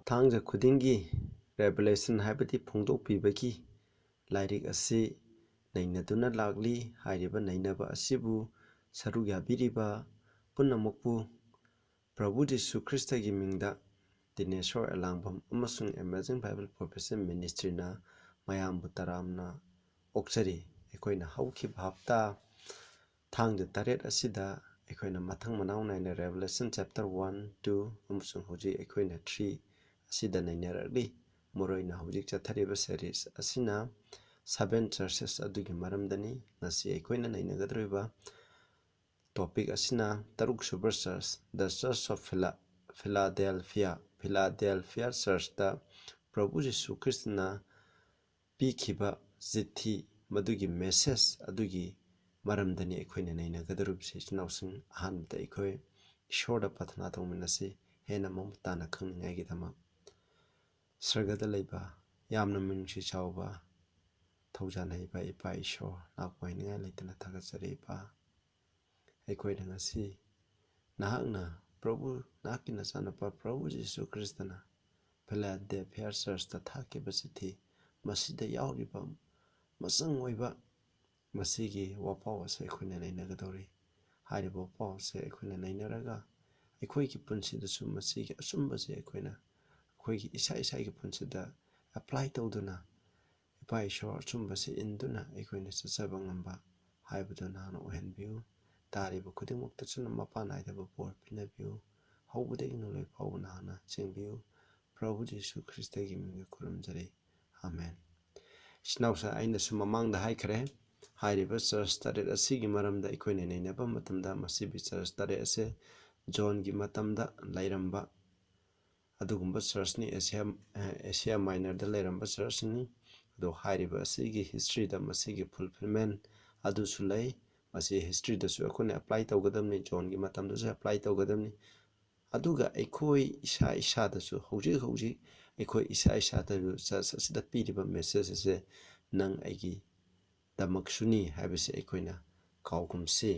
ꯊꯥꯡꯖ ꯈꯨꯗꯤꯡꯒꯤ ꯔꯦꯚꯦꯂꯦꯁꯟ ꯍꯥꯏꯕꯗꯤ ꯐꯣꯡꯗꯣꯛꯄꯤꯕꯒꯤ ꯂꯥꯏꯔꯤꯛ ꯑꯁꯤ ꯅꯩꯅꯗꯨꯅ ꯂꯥꯛꯂꯤ꯫ ꯍꯥꯏꯔꯤꯕ ꯅꯩꯅꯕ ꯑꯁꯤꯕꯨ ꯁꯔꯨꯛ ꯌꯥꯕꯤꯔꯤꯕ ꯄꯨꯝꯅꯃꯛꯄꯨ ꯄ꯭ꯔꯚꯨ ꯖꯤꯁꯨ ꯈ꯭ꯔꯤꯁꯇꯒꯤ ꯃꯤꯡꯗ ꯗꯤꯅꯦꯁꯣꯔ ꯑꯦꯂꯥꯡꯕꯝ ꯑꯃꯁꯨꯡ ꯑꯦꯃꯦꯖꯤꯡ ꯕꯥꯏꯕꯜ ꯄ꯭ꯔꯣꯐꯦꯁꯟ ꯃꯤꯅꯤꯁꯇ꯭ꯔꯤꯅ ꯃꯌꯥꯝꯕꯨ ꯇꯔꯥꯝꯅ ꯑꯣꯛꯆꯔꯤ꯫ ꯑꯩꯈꯣꯏꯅ ꯍꯧꯈꯤꯕ ꯍꯞꯇꯥ ꯊꯥꯡꯖ 8 ꯑꯁꯤꯗ ꯑꯩꯈꯣꯏꯅ ꯃꯊꯪ ꯃꯅꯥꯎ ꯅꯥꯏꯅ ꯔꯦꯚꯦꯂꯦꯁꯟ ꯆꯦꯞꯇꯔ 1, 2 ꯑꯃꯁꯨꯡ ꯍꯧꯖꯤꯛ ꯑꯩꯈꯣꯏꯅ 3 ꯑꯁꯤꯗ ꯅꯩꯅꯔꯛꯂꯤ꯫ ꯃꯔꯨꯑꯣꯏꯅ ꯍꯧꯖꯤꯛ ꯆꯠꯊꯔꯤꯕ ꯁꯦꯔꯤꯁ ꯑꯁꯤꯅ 7 ꯆꯔꯆꯦꯁ ꯑꯗꯨꯒꯤ ꯃꯔꯝꯗꯅꯤ꯫ ꯉꯁꯤ ꯑꯩꯈꯣꯏꯅ ꯅꯩꯅꯒꯗꯧꯔꯤꯕ ꯇꯣꯄꯤꯛ ꯑꯁꯤꯅ 3ꯁꯨꯕ church, the church of Philadelphia. Philadelphia ꯆꯔꯆꯇ ꯄ꯭ꯔꯚꯨ ꯖꯤꯁꯨ ꯈ꯭ꯔꯤꯁꯇꯅ ꯄꯤꯈꯤꯕ ꯆꯤꯊꯤ ꯃꯗꯨꯒꯤ ꯃꯦꯁꯦꯖ ꯑꯗꯨꯒꯤ ꯃꯔꯝꯗꯅꯤ ꯑꯩꯈꯣꯏꯅ ꯅꯩꯅꯒꯗꯧꯔꯤꯕꯁꯤ꯫ ꯏꯆꯤꯟꯅꯥꯎꯁꯤꯡ, ꯑꯍꯥꯟꯕꯗ ꯑꯩꯈꯣꯏ ꯏꯁꯣꯔꯗ ꯄ꯭ꯔꯊꯅꯥ ꯇꯧꯃꯤꯟꯅꯁꯤ ꯍꯦꯟꯅ ꯃꯃꯨꯠ ꯇꯥꯅ ꯈꯪꯅꯤꯡꯉꯥꯏꯒꯤꯗꯃꯛ꯫ ꯁꯔꯒꯗ ꯂꯩꯕ ꯌꯥꯝꯅ ꯃꯤꯅꯨꯡꯁꯤ ꯆꯥꯎꯕ ꯊꯧꯖꯥꯜ ꯍꯩꯕ ꯏꯄꯥ ꯏꯁꯣꯔ, ꯂꯥꯛꯄ ꯍꯥꯏꯅꯤꯡꯉꯥꯏ ꯂꯩꯇꯅ ꯊꯥꯒꯠꯆꯔꯤ ꯏꯄꯥ꯫ ꯑꯩꯈꯣꯏꯅ ꯉꯁꯤ ꯅꯍꯥꯛꯅ ꯅꯍꯥꯛꯀꯤ ꯅꯆꯥꯅꯨꯄꯥ ꯄ꯭ꯔꯚꯨ ꯖꯤꯁꯨ ꯈ꯭ꯔꯤꯁꯇꯅ ꯐꯤꯂꯥꯗꯦꯜꯐꯤꯌꯥ ꯆꯔꯆꯇ ꯊꯥꯈꯤꯕ ꯆꯤꯊꯤ ꯃꯁꯤꯗ ꯌꯥꯎꯔꯤꯕ ꯃꯆꯪ ꯑꯣꯏꯕ ꯃꯁꯤꯒꯤ ꯋꯥꯄꯥꯎ ꯑꯁꯤ ꯑꯩꯈꯣꯏꯅ ꯅꯩꯅꯒꯗꯧꯔꯤ꯫ ꯍꯥꯏꯔꯤꯕ ꯋꯥꯄꯥꯎ ꯑꯁꯤ ꯑꯩꯈꯣꯏꯅ ꯅꯩꯅꯔꯒ ꯑꯩꯈꯣꯏꯒꯤ ꯄꯨꯟꯁꯤꯗꯁꯨ ꯃꯁꯤꯒꯤ ꯑꯆꯨꯝꯕꯁꯦ ꯑꯩꯈꯣꯏꯅ ꯑꯩꯈꯣꯏꯒꯤ ꯏꯁꯥꯒꯤ ꯄꯨꯟꯁꯤꯗ ꯑꯦꯄ꯭ꯂꯥꯏ ꯇꯧꯗꯨꯅ ꯏꯄꯥ ꯏꯁꯣꯔ ꯑꯆꯨꯝꯕꯁꯤ ꯏꯟꯗꯨꯅ ꯑꯩꯈꯣꯏꯅ ꯆꯠꯆꯕ ꯉꯝꯕ ꯍꯥꯏꯕꯗꯨ ꯅꯍꯥꯛꯅ ꯑꯣꯏꯍꯟꯕꯤꯌꯨ꯫ ꯇꯥꯔꯤꯕ ꯈꯨꯗꯤꯡꯃꯛꯇꯁꯨ ꯃꯄꯥ ꯅꯥꯏꯗꯕ ꯕꯣꯔ ꯄꯤꯅꯕꯤꯌꯨ꯫ ꯍꯧꯕꯗꯒꯤ ꯂꯣꯏ ꯐꯥꯎꯕ ꯅꯍꯥꯛꯅ ꯆꯦꯟꯕꯤꯌꯨ꯫ ꯄ꯭ꯔꯚꯨ ꯖꯤꯁꯨ ꯈ꯭ꯔꯤꯁꯇꯒꯤ ꯃꯤꯡꯗ ꯈꯨꯔꯨꯝꯖꯔꯤ, ꯑꯃꯦꯟ꯫ ꯏꯆꯤꯟꯅꯥꯎꯁꯤꯡ, ꯑꯩꯅꯁꯨ ꯃꯃꯥꯡꯗ ꯍꯥꯏꯈ꯭ꯔꯦ, ꯍꯥꯏꯔꯤꯕ ꯆꯔꯆ 8 ꯑꯁꯤꯒꯤ ꯃꯔꯝꯗ ꯑꯩꯈꯣꯏꯅ ꯅꯩꯅꯕ ꯃꯇꯝꯗ ꯃꯁꯤꯒꯤ ꯆꯔꯆ 8 ꯑꯁꯤ ꯖꯣꯟꯒꯤ ꯃꯇꯝꯗ ꯂꯩꯔꯝꯕ ꯑꯗꯨꯒꯨꯝꯕ ꯆꯔꯆꯅꯤ, ꯑꯦꯁꯤꯌꯥ ꯃꯥꯏꯅꯔꯗ ꯂꯩꯔꯝꯕ ꯆꯔꯆꯅꯤ꯫ ꯑꯗꯣ ꯍꯥꯏꯔꯤꯕ ꯑꯁꯤꯒꯤ ꯍꯤꯁꯇ꯭ꯔꯤꯗ ꯃꯁꯤꯒꯤ ꯐꯨꯜꯐꯤꯜꯃꯦꯟ ꯑꯗꯨꯁꯨ ꯂꯩ꯫ ꯃꯁꯤ ꯍꯤꯁꯇ꯭ꯔꯤꯗꯁꯨ ꯑꯩꯈꯣꯏꯅ ꯑꯦꯄ꯭ꯂꯥꯏ ꯇꯧꯒꯗꯕꯅꯤ, ꯖꯣꯟꯒꯤ ꯃꯇꯝꯗꯁꯨ ꯑꯦꯄ꯭ꯂꯥꯏ ꯇꯧꯒꯗꯕꯅꯤ꯫ ꯑꯗꯨꯒ ꯑꯩꯈꯣꯏ ꯏꯁꯥꯗꯁꯨ ꯍꯧꯖꯤꯛ ꯑꯩꯈꯣꯏ ꯏꯁꯥꯗꯁꯨ ꯆꯔꯆ ꯑꯁꯤꯗ ꯄꯤꯔꯤꯕ ꯃꯦꯁꯦꯖ ꯑꯁꯤ ꯅꯪ ꯑꯩꯒꯤꯗꯃꯛꯁꯨꯅꯤ ꯍꯥꯏꯕꯁꯤ ꯑꯩꯈꯣꯏꯅ ꯀꯥꯎꯒꯨꯝꯁꯤ꯫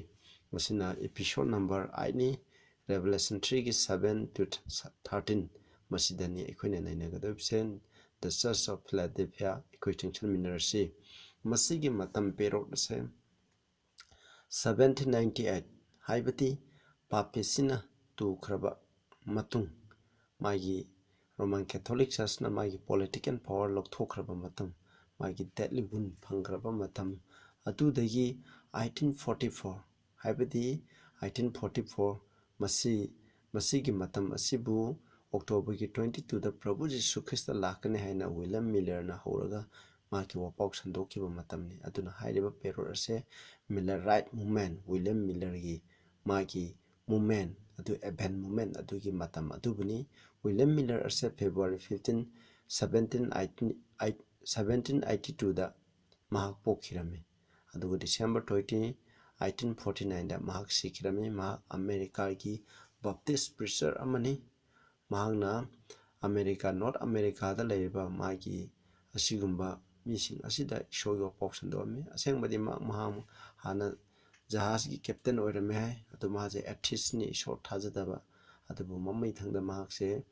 ꯃꯁꯤꯅ ꯑꯦꯄꯤꯁꯣꯗ ꯅꯝꯕꯔ 8ꯅꯤ, ꯔꯦꯚꯦꯂꯦꯁꯟ 3ꯒꯤ 7-13 ꯃꯁꯤꯗꯅꯤ ꯑꯩꯈꯣꯏꯅ ꯅꯩꯅꯒꯗꯧꯔꯤꯕꯁꯦ, ꯗ ꯆꯔꯆ ꯑꯣꯐ ꯐꯤꯂꯥꯗꯦꯜꯐꯤꯌꯥ꯫ ꯑꯩꯈꯣꯏ ꯆꯪꯁꯤꯟꯃꯤꯟꯅꯔꯁꯤ꯫ ꯃꯁꯤꯒꯤ ꯃꯇꯝ ꯄꯦꯔꯣꯠ ꯑꯁꯦ 1798 ꯍꯥꯏꯕꯗꯤ ꯄꯥꯄꯦꯁꯤꯅ ꯇꯨꯈ꯭ꯔꯕ ꯃꯇꯨꯡ, ꯃꯥꯒꯤ ꯔꯣꯃꯥꯟ ꯀꯦꯊꯣꯂꯤꯛ ꯆꯔꯆꯅ ꯃꯥꯒꯤ ꯄꯣꯂꯤꯇꯤꯀꯦꯜ ꯄꯋꯥꯔ ꯂꯧꯊꯣꯛꯈ꯭ꯔꯕ ꯃꯇꯝ, ꯃꯥꯒꯤ ꯗꯦꯠꯂꯤ ꯋꯨꯟ ꯐꯪꯈ꯭ꯔꯕ ꯃꯇꯝ ꯑꯗꯨꯗꯒꯤ 1844 ꯍꯥꯏꯕꯗꯤ 1844 ꯃꯁꯤꯒꯤ ꯃꯇꯝ ꯑꯁꯤꯕꯨ ꯑꯣꯛꯇꯣꯕꯔꯒꯤ 22ꯗ ꯄ꯭ꯔꯚꯨ ꯖꯤꯁꯨ ꯈ꯭ꯔꯤꯁꯇ ꯂꯥꯛꯀꯅꯤ ꯍꯥꯏꯅ ꯋꯤꯂꯤꯌꯝ ꯃꯤꯂꯔꯅ ꯍꯧꯔꯒ ꯃꯥꯒꯤ ꯋꯥꯄꯥꯎ ꯁꯟꯗꯣꯛꯈꯤꯕ ꯃꯇꯝꯅꯤ꯫ ꯑꯗꯨꯅ ꯍꯥꯏꯔꯤꯕ ꯄꯦꯔꯣꯠ ꯑꯁꯦ ꯃꯤꯂꯔꯥꯏꯠ ꯃꯨꯚꯃꯦꯟ, ꯋꯤꯂꯤꯌꯝ ꯃꯤꯂꯔꯒꯤ ꯃꯥꯒꯤ ꯃꯨꯚꯃꯦꯟ ꯑꯗꯨ ꯑꯦꯚꯦꯟ ꯃꯨꯚꯃꯦꯟ ꯑꯗꯨꯒꯤ ꯃꯇꯝ ꯑꯗꯨꯕꯨꯅꯤ꯫ ꯋꯤꯂꯤꯌꯝ ꯃꯤꯂꯔ ꯑꯁꯦ ꯐꯦꯕ꯭ꯔꯨꯋꯥꯔꯤ 15, 1782ꯗ ꯃꯍꯥꯛ ꯄꯣꯛꯈꯤꯔꯝꯃꯤ꯫ ꯑꯗꯨꯒ ꯗꯤꯁꯦꯝꯕꯔ 20, 1849ꯗ ꯃꯍꯥꯛ ꯁꯤꯈꯤꯔꯝꯃꯤ꯫ ꯃꯍꯥꯛ ꯑꯃꯦꯔꯤꯀꯥꯒꯤ ꯕꯞꯇꯤꯁ ꯄ꯭ꯔꯤꯆꯔ ꯑꯃꯅꯤ꯫ ꯃꯍꯥꯛꯅ ꯅꯣꯔꯠ ꯑꯃꯦꯔꯤꯀꯥꯗ ꯂꯩꯔꯤꯕ ꯃꯥꯒꯤ ꯑꯁꯤꯒꯨꯝꯕ ꯃꯤꯁꯤꯡ ꯑꯁꯤꯗ ꯏꯁꯣꯔꯒꯤ ꯋꯥꯄꯥꯎ ꯁꯟꯗꯣꯛꯑꯝꯃꯤ꯫ ꯑꯁꯦꯡꯕꯗꯤ ꯃꯍꯥꯛ ꯍꯥꯟꯅ ꯖꯍꯥꯖꯒꯤ ꯀꯦꯞꯇꯦꯟ ꯑꯣꯏꯔꯝꯃꯦ ꯍꯥꯏ꯫ ꯑꯗꯨ ꯃꯥꯁꯦ ꯑꯦꯊꯤꯁꯅꯤ, ꯏꯁꯣꯔ ꯊꯥꯖꯗꯕ꯫ ꯑꯗꯨꯕꯨ ꯃꯃꯩꯊꯪꯗ ꯃꯍꯥꯛꯁꯦ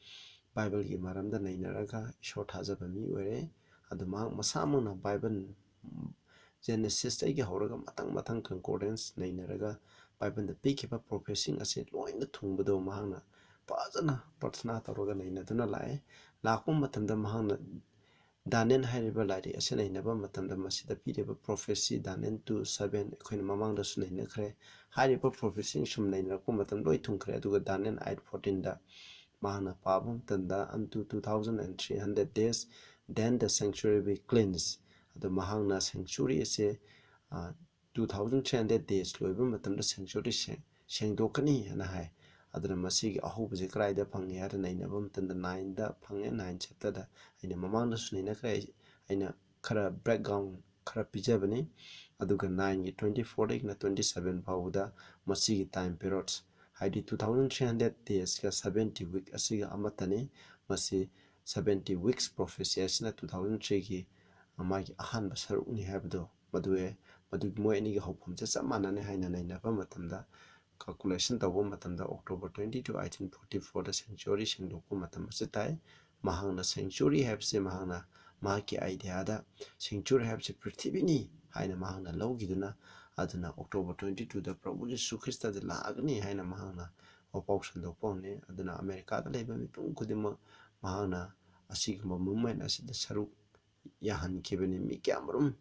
ꯕꯥꯏꯕꯜꯒꯤ ꯃꯔꯝꯗ ꯅꯩꯅꯔꯒ ꯏꯁꯣꯔ ꯊꯥꯖꯕ ꯃꯤ ꯑꯣꯏꯔꯦ꯫ ꯑꯗꯨ ꯃꯍꯥꯛ ꯃꯁꯥꯃꯛꯅ ꯕꯥꯏꯕꯜ ꯖꯦꯅꯦꯁꯤꯁꯇꯒꯤ ꯍꯧꯔꯒ ꯃꯊꯪ ꯀꯟꯀꯣꯔꯗꯦꯟꯁ ꯅꯩꯅꯔꯒ ꯕꯥꯏꯕꯜꯗ ꯄꯤꯈꯤꯕ ꯄ꯭ꯔꯣꯐꯦꯁꯤꯡ ꯑꯁꯤ ꯂꯣꯏꯅ ꯊꯨꯡꯕꯗꯣ ꯃꯍꯥꯛꯅ ꯐꯖꯅ ꯄ꯭ꯔꯊꯅꯥ ꯇꯧꯔꯒ ꯅꯩꯅꯗꯨꯅ ꯂꯥꯛꯄ ꯃꯇꯝꯗ ꯃꯍꯥꯛꯅ ꯗꯥꯅꯤꯌꯦꯜ ꯍꯥꯏꯔꯤꯕ ꯂꯥꯏꯔꯤꯛ ꯑꯁꯤ ꯅꯩꯅꯕ ꯃꯇꯝꯗ ꯃꯁꯤꯗ ꯄꯤꯔꯤꯕ ꯄ꯭ꯔꯣꯐꯦꯁꯤ ꯗꯥꯅꯤꯌꯦꯜ 2:7 ꯑꯩꯈꯣꯏꯅ ꯃꯃꯥꯡꯗꯁꯨ ꯅꯩꯅꯈ꯭ꯔꯦ꯫ ꯍꯥꯏꯔꯤꯕ ꯄ꯭ꯔꯣꯐꯦꯁꯤꯡ ꯁꯨꯝ ꯅꯩꯅꯔꯛꯄ ꯃꯇꯝ ꯂꯣꯏ ꯊꯨꯡꯈ꯭ꯔꯦ꯫ ꯑꯗꯨꯒ ꯗꯥꯅꯤꯌꯦꯜ 8:14ꯗ ꯃꯍꯥꯛꯅ ꯄꯥꯕ ꯃꯇꯝꯗ unto 2300 days then the sanctuary will cleanse. ꯑꯗꯨ ꯃꯍꯥꯛꯅ ꯁꯦꯡꯆꯨꯔꯤ ꯑꯁꯦ 2300 days ꯂꯣꯏꯕ ꯃꯇꯝꯗ ꯁꯦꯡꯆꯨꯔꯤ ꯁꯦꯡꯗꯣꯛꯀꯅꯤ ꯍꯥꯏꯅ ꯍꯥꯏ꯫ ꯑꯗꯨꯅ ꯃꯁꯤꯒꯤ ꯑꯍꯧꯕꯁꯦ ꯀꯗꯥꯏꯗ ꯐꯪꯉꯤ ꯍꯥꯏꯅ ꯅꯩꯅꯕ ꯃꯇꯝꯗ 9ꯗ ꯐꯪꯉꯦ, 9 ꯆꯦꯞꯇꯔꯗ꯫ ꯑꯩꯅ ꯃꯃꯥꯡꯗꯁꯨ ꯅꯩꯅꯈ꯭ꯔꯦ, ꯑꯩꯅ ꯈꯔ ꯕꯦꯛꯒ꯭ꯔꯥꯎꯟ ꯈꯔ ꯄꯤꯖꯕꯅꯤ꯫ ꯑꯗꯨꯒ 9ꯒꯤ 24ꯗꯒꯤꯅ 27 ꯐꯥꯎꯕꯗ ꯃꯁꯤꯒꯤ ꯇꯥꯏꯝ ꯄꯦꯔꯣꯠꯁ ꯍꯥꯏꯗꯤ 2300 daysꯒ 70 week ꯑꯁꯤꯒ ꯑꯃꯠꯇꯅꯤ꯫ ꯃꯁꯤ 70 weeks ꯄ꯭ꯔꯣꯐꯦꯁꯤ ꯑꯁꯤꯅ 2003ꯒꯤ ꯃꯥꯒꯤ ꯑꯍꯥꯟꯕ ꯁꯔꯨꯛꯅꯤ ꯍꯥꯏꯕꯗꯣ ꯃꯗꯨꯒꯤ ꯃꯣꯏ ꯑꯅꯤꯒꯤ ꯍꯧꯐꯝꯁꯦ ꯆꯞ ꯃꯥꯟꯅꯅꯤ ꯍꯥꯏꯅ ꯅꯩꯅꯕ ꯃꯇꯝꯗ ꯀꯥꯜꯀꯨꯂꯦꯁꯟ ꯇꯧꯕ ꯃꯇꯝꯗ ꯑꯣꯛꯇꯣꯕꯔ 22, 1844ꯗ ꯁꯦꯡꯆꯨꯔꯤ ꯁꯦꯡꯗꯣꯛꯄ ꯃꯇꯝ ꯑꯁꯤ ꯇꯥꯏ꯫ mahangna sanctuary habse mahangna mahaki idea da sanctuary habse prithivini haina mahangna logiduna aduna October 22 da Prabhu Jesu Christa da lagni haina mahangna opau sandopone aduna America da leba mipung kudima mahangna asigma movement asida saruk yahan kibani mi kyamrum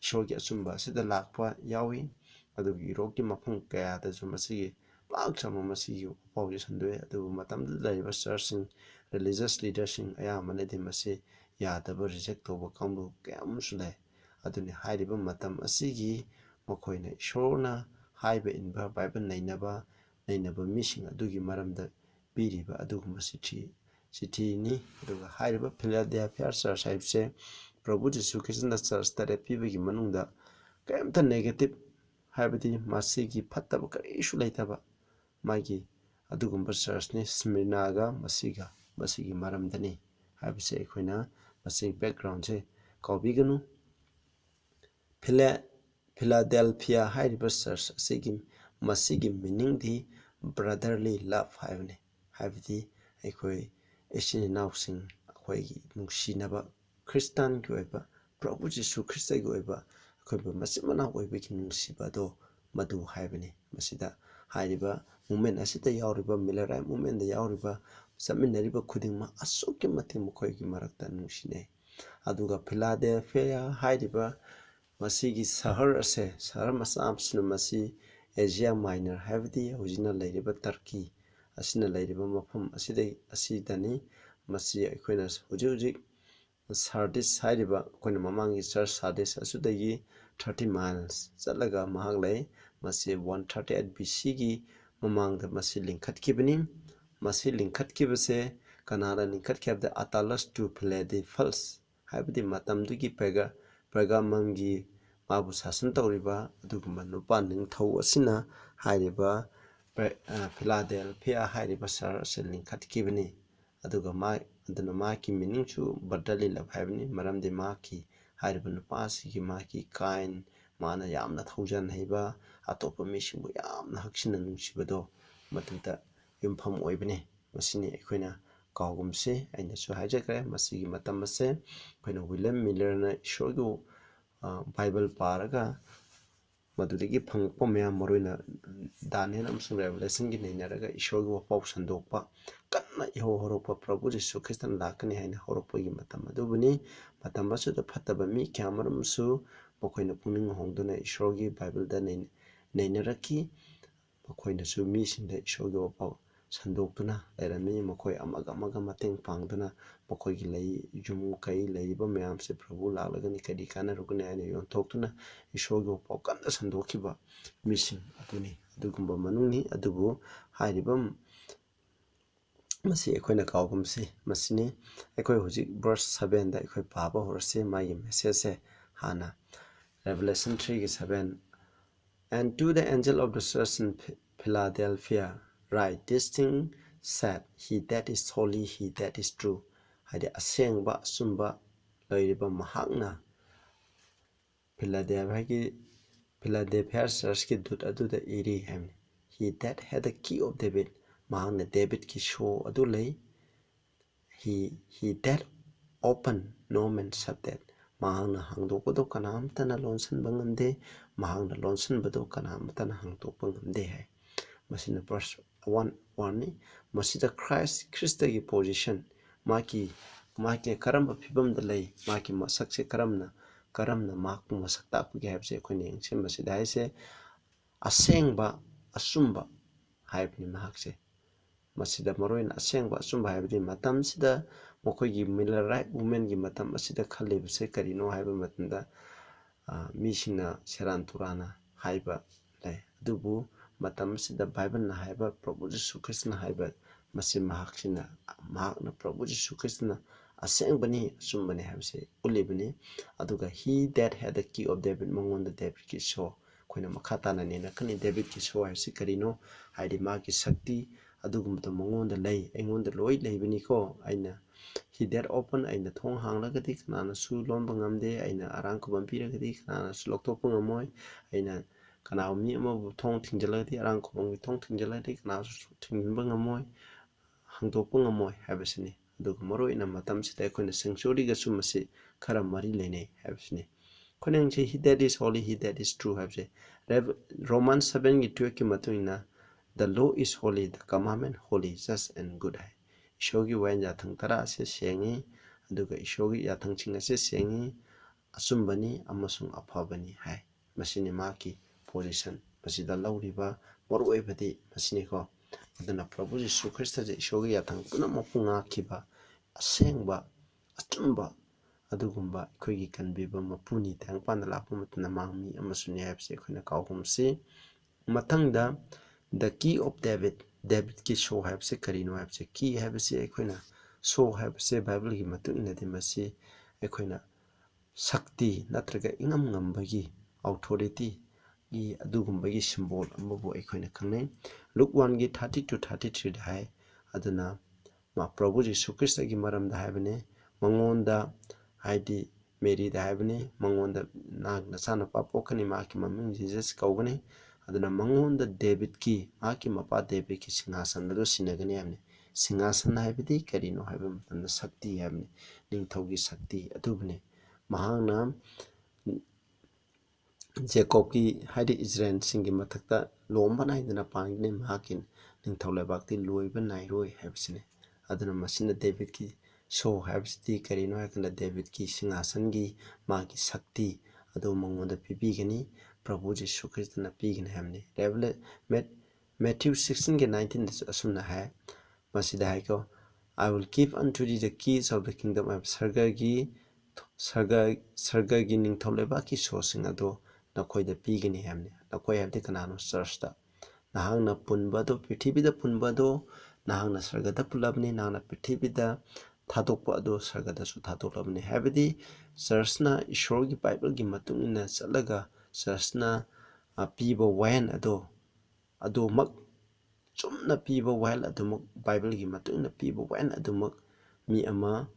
ishorgi asumba asida lakpa yawi adu Europe mafung kaya da sumasi pak sama masi opau sandoe adu matam da leba searching religious leadership ayamane de masi yadaba reject toba kambu kayam sule aduni hairiba matam asigi makoina ishorna haiba inba bible nainaba mission adugi maramda biriba aduguma city ni aduga hairiba Philadelphia church haibse Prabhu Jesu Christna church tare pibagi manungda kayamta negative haibati masigi phattaba karisu leitaba magi adugumba church ni Smyrnaga masigi maramdani haibse aikoina masi background se kaubiganu Philadelphia hairiba church masigi meaning di brotherly love haibne haibati aikoi Asian nausing akoigi nungsinaba Christian ki oiba Prabhu Jesu Christa ki oiba akoiba masimana oiba ki nungsibado madu haibane masida hairiba movement asita yauriba Millerai movement da yauriba saminariba khudingma asuki mating mukhoigi marakta nungsine aduga Philadelphia hairiba masigi sahar ase sahar masamsnu masi Asia Minor haibati hojina lairiba Turkey asina lairiba mafam asidani masi aikoina hujik Sardis hairiba akoina mamangi church Sardis asudagi 30 miles chalaga mahaglai masi 138 BC gi mamangda masi lingkhatkibani masi lingkhatkibase kanara lingkhatkibda Attalus to Philadelphus haibadi matamdugi Pergamum gi mabu sasan tawriba adugumba nupa ningthau asina hairiba Philadelphia hairiba church lingkhatkibani aduga aduna maki meaning chu brotherly love haibani maramde maki hairiba nupa asigi maki kind mana yamna thaujan haiba atopa misingbu yamna haksina nungsibado matuda yumpham oibane masini aikoina kaugumse aina su hajakre masigi matam ase aikoina William Miller na ishorgu Bible paraga madudagi phangpa mayam maroina Daniel amsung Revelation gi nainaraga ishorgu wapau sandokpa kanna iho horoppa Prabhu Jesu Christan lakani haina horopagi matam adubuni matam asuda phattaba mi kyamaramsu makoina pungning hongduna ishorgi Bible da nainaraki makoina su mi singda ishorgi wapau sandoktuna lairami makoi amaga mateng pangduna makoigi lei jumu kai leiba mayamse Prabhu laklagani kadi kana rukuni aina yontoktuna ishorgi wapau kanna sandokiba mising aduni adugumba manungni adubu hairibam masi aikoina kaugumse masini aikoi hujik verse 7 da aikoi paba horse magi message se hana Revelation 3:7 And to the angel of the church in Philadelphia write this thing said he that is holy he that is true haide asengba sumba loiriba mahakna Philadelphia church ki dut aduda iri hem he that had the key of David mahakna David ki show adu lei he that open no man shut that mahangna hangdokpado kanamtana lonsanba ngamde mahangna lonsanbado kanamtana hangdokpa ngamde hai masina verse 1 ni masida Christ gi position maki karamba phibamda lei maki masakse karamna makpu masak takpugi haibse akoina yengse masida haise asengba asumba haibni mahakse masida maroina asengba asumba haibdi matam sida mokoigi Millerai movement gi matam asida khalibase karino haiba matanda misingna seran turana haiba lei adubu matam sida Bible na haiba Prabhu Jesu Christna haiba masi mahakna Prabhu Jesu Christna asengbani asumbani haibse ulibani aduga he that had the key of David mangonda David ki show koina makhatana nena kani David ki show haibse karino haidi maki sakti adugumta mangonda lei aingonda loi leibani ko aina he that open aina thong hanglagadi kanana su lomba ngamde aina arang kubam piragadi kanana su loktopa ngamoy aina kana mi amabu thong thingjalagadi arang kubam thong thingjalagadi kana su thingba ngamoy hangtopa ngamoy haibasini ꯑꯗꯨꯒ ꯃꯔꯨꯑꯣꯏꯅ ꯃꯇꯝꯁꯤꯗ ꯑꯩꯈꯣꯏꯅ sanctuaryꯒꯁꯨ ꯃꯁꯤ ꯈꯔ ꯃꯔꯤ ꯂꯩꯅꯩ ꯍꯥꯏꯕꯁꯤꯅꯤ ꯑꯩꯈꯣꯏꯅ ꯉꯁꯤ he that is holy he that is true ꯍꯥꯏꯕꯁꯦ Romans 7:12ꯒꯤ ꯃꯇꯨꯡ ꯏꯟꯅ the law is holy the commandment holy just and good ꯍꯥꯏ ꯏꯁꯣꯔꯒꯤ ꯋꯥꯌꯦꯜ ꯌꯥꯊꯪ ꯇꯔꯥ ꯑꯁꯤ ꯁꯦꯡꯉꯤ ꯑꯗꯨꯒ ꯏꯁꯣꯔꯒꯤ ꯌꯥꯊꯪꯁꯤꯡ ꯑꯁꯤ ꯁꯦꯡꯉꯤ ꯑꯆꯨꯝꯕꯅꯤ ꯑꯃꯁꯨꯡ ꯑꯐꯕꯅꯤ ꯍꯥꯏ ꯃꯁꯤꯅꯤ ꯃꯍꯥꯛꯀꯤ ꯄꯣꯖꯤꯁꯟ ꯃꯁꯤꯗ ꯂꯧꯔꯤꯕ ꯃꯔꯨꯑꯣꯏꯕꯗꯤ ꯃꯁꯤꯅꯤꯀꯣ ꯑꯗꯨꯅ ꯄ꯭ꯔꯚꯨ ꯖꯤꯁꯨ ꯈ꯭ꯔꯤꯁꯇꯁꯦ ꯏꯁꯣꯔꯒꯤ ꯌꯥꯊꯪ ꯄꯨꯝꯅꯃꯛꯄꯨ ꯉꯥꯛꯈꯤꯕ ꯑꯁꯦꯡꯕ ꯑꯆꯨꯝꯕ ꯑꯗꯨꯒꯨꯝꯕ ꯑꯩꯈꯣꯏꯒꯤ ꯀꯟꯕꯤꯕ ꯃꯄꯨꯅꯤ ꯇꯥꯏꯕꯪꯄꯥꯟꯗ ꯂꯥꯛꯄ ꯃꯇꯝꯗ ꯃꯍꯥꯛ ꯃꯤ ꯑꯃꯁꯨꯅꯤ ꯍꯥꯏꯕꯁꯤ ꯑꯩꯈꯣꯏꯅ ꯀꯥꯎꯒꯨꯝꯁꯤ ꯃꯊꯪꯗ ꯗ ꯀꯤ ꯑꯣꯐ ꯗꯦꯕꯤꯠꯀꯤ ꯁꯣ ꯍꯥꯏꯕꯁꯤ ꯀꯔꯤꯅꯣ ꯍꯥꯏꯕꯁꯤ ꯀꯤ ꯍꯥꯏꯕꯁꯤ ꯑꯩꯈꯣꯏꯅ ꯁꯣ ꯍꯥꯏꯕꯁꯤ ꯕꯥꯏꯕꯜꯒꯤ ꯃꯇꯨꯡ ꯏꯟꯅꯗꯤ ꯃꯁꯤ ꯑꯩꯈꯣꯏꯅ ꯁꯛꯇꯤ ꯅꯠꯇ꯭ꯔꯒ ꯏꯉꯝ ꯉꯝꯕꯒꯤ ꯑꯣꯊꯣꯔꯤꯇꯤꯒꯤ ꯑꯗꯨꯒꯨꯝꯕꯒꯤ ꯁꯤꯝꯕꯣꯜ ꯑꯃꯕꯨ ꯑꯩꯈꯣꯏꯅ ꯈꯪꯅꯩ ꯂꯨꯛ 1:30-33 ꯍꯥꯏ ꯑꯗꯨꯅ ꯄ꯭ꯔꯚꯨ ꯖꯤꯁꯨ ꯈ꯭ꯔꯤꯁꯇꯒꯤ ꯃꯔꯝꯗ ꯍꯥꯏꯕꯅꯤ ꯃꯉꯣꯟꯗ ꯍꯥꯏꯗꯤ ꯃꯦꯔꯤꯗ ꯍꯥꯏꯕꯅꯤ ꯃꯉꯣꯟꯗ ꯅꯍꯥꯛ ꯅꯆꯥꯅꯨꯄꯥ ꯄꯣꯛꯀꯅꯤ ꯃꯍꯥꯛꯀꯤ ꯃꯃꯤꯡ ꯖꯤꯖꯁ ꯀꯧꯒꯅꯤ ꯑꯗꯨꯅ ꯃꯉꯣꯟꯗ ꯗꯦꯕꯤꯠꯀꯤ ꯃꯍꯥꯛꯀꯤ ꯃꯄꯥ ꯗꯦꯕꯤꯠꯀꯤ ꯁꯤꯡꯍꯥꯁꯟ ꯑꯗꯨ ꯁꯤꯟꯅꯒꯅꯤ ꯍꯥꯏꯕꯅꯤ ꯁꯤꯡꯍꯥꯁꯟ ꯍꯥꯏꯕꯗꯤ ꯀꯔꯤꯅꯣ ꯍꯥꯏꯕ ꯃꯇꯝꯗ ꯁꯛꯇꯤ ꯍꯥꯏꯕꯅꯤ ꯅꯤꯡꯊꯧꯒꯤ ꯁꯛꯇꯤ ꯑꯗꯨꯕꯨꯅꯤ ꯃꯍꯥꯛꯅ ꯖꯦꯀꯣꯕꯀꯤ ꯍꯥꯏꯗꯤ ꯏꯖꯔꯦꯜꯁꯤꯡꯒꯤ ꯃꯊꯛꯇ ꯂꯣꯝꯕ ꯅꯥꯏꯗꯅ ꯄꯥꯟꯒꯅꯤ ꯃꯍꯥꯛꯀꯤ ꯅꯤꯡꯊꯧ ꯂꯩꯕꯥꯛꯇꯤ ꯂꯣꯏꯕ ꯅꯥꯏꯔꯣꯏ ꯍꯥꯏꯕꯁꯤꯅꯤ ꯑꯗꯨꯅ ꯃꯁꯤꯅ ꯗꯦꯕꯤꯠꯀꯤ ꯁꯣ ꯍꯥꯏꯕꯁꯤꯗꯤ ꯀꯔꯤꯅꯣ ꯍꯥꯏꯔꯀꯥꯟꯗ ꯗꯦꯕꯤꯠꯀꯤ ꯁꯤꯡꯍꯥꯁꯟꯒꯤ ꯃꯥꯒꯤ ꯁꯛꯇꯤ ꯑꯗꯨ ꯃꯉꯣꯟꯗ ꯄꯤꯕꯤꯒꯅꯤ ꯄ꯭ꯔꯚꯨ ꯖꯤꯁꯨ ꯈ꯭ꯔꯤꯁꯇꯅ ꯄꯤꯒꯅꯤ ꯍꯥꯏꯕꯅꯤ ꯃꯦꯊ꯭ꯌꯨ 16:19ꯗꯁꯨ ꯑꯁꯨꯝꯅ ꯍꯥꯏ ꯃꯁꯤꯗ ꯍꯥꯏꯀꯣ I will give unto thee the keys of the kingdom of ꯁꯔꯒꯒꯤ ꯅꯤꯡꯊꯧ ꯂꯩꯕꯥꯛꯀꯤ ꯁꯣꯁꯤꯡ ꯑꯗꯨ ꯅꯈꯣꯏꯗ ꯄꯤꯒꯅꯤ ꯍꯥꯏꯕꯅꯤ ꯅꯈꯣꯏ ꯍꯥꯏꯕꯗꯤ ꯀꯅꯥꯅꯣ ꯆꯔꯆꯇ ꯅꯍꯥꯛꯅ ꯄꯨꯟꯕ ꯑꯗꯨ ꯄ꯭ꯔꯤꯊꯤꯕꯤꯗ ꯄꯨꯟꯕ ꯑꯗꯨ ꯅꯍꯥꯛꯅ ꯁꯔꯒꯗ ꯄꯨꯜꯂꯕꯅꯤ ꯅꯍꯥꯛꯅ ꯄ꯭ꯔꯤꯊꯤꯕꯤꯗ ꯊꯥꯗꯣꯛꯄ ꯑꯗꯨ ꯁꯔꯒꯗꯁꯨ ꯊꯥꯗꯣꯛꯂꯕꯅꯤ ꯍꯥꯏꯕꯗꯤ ꯆꯔꯆꯅ ꯏꯁꯣꯔꯒꯤ ꯕꯥꯏꯕꯜꯒꯤ ꯃꯇꯨꯡ ꯏꯟꯅ ꯆꯠꯂꯒ ꯆꯔꯆꯅ ꯄꯤꯕ ꯋꯥꯌꯦꯜ ꯑꯗꯨꯃꯛ ꯆꯨꯝꯅ ꯄꯤꯕ ꯋꯥꯌꯦꯜ ꯑꯗꯨꯃꯛ ꯕꯥꯏꯕꯜꯒꯤ ꯃꯇꯨꯡ ꯏꯟꯅ ꯄꯤꯕ ꯋꯥꯌꯦꯜ ꯑꯗꯨꯃꯛ ꯃꯤ ꯑꯃ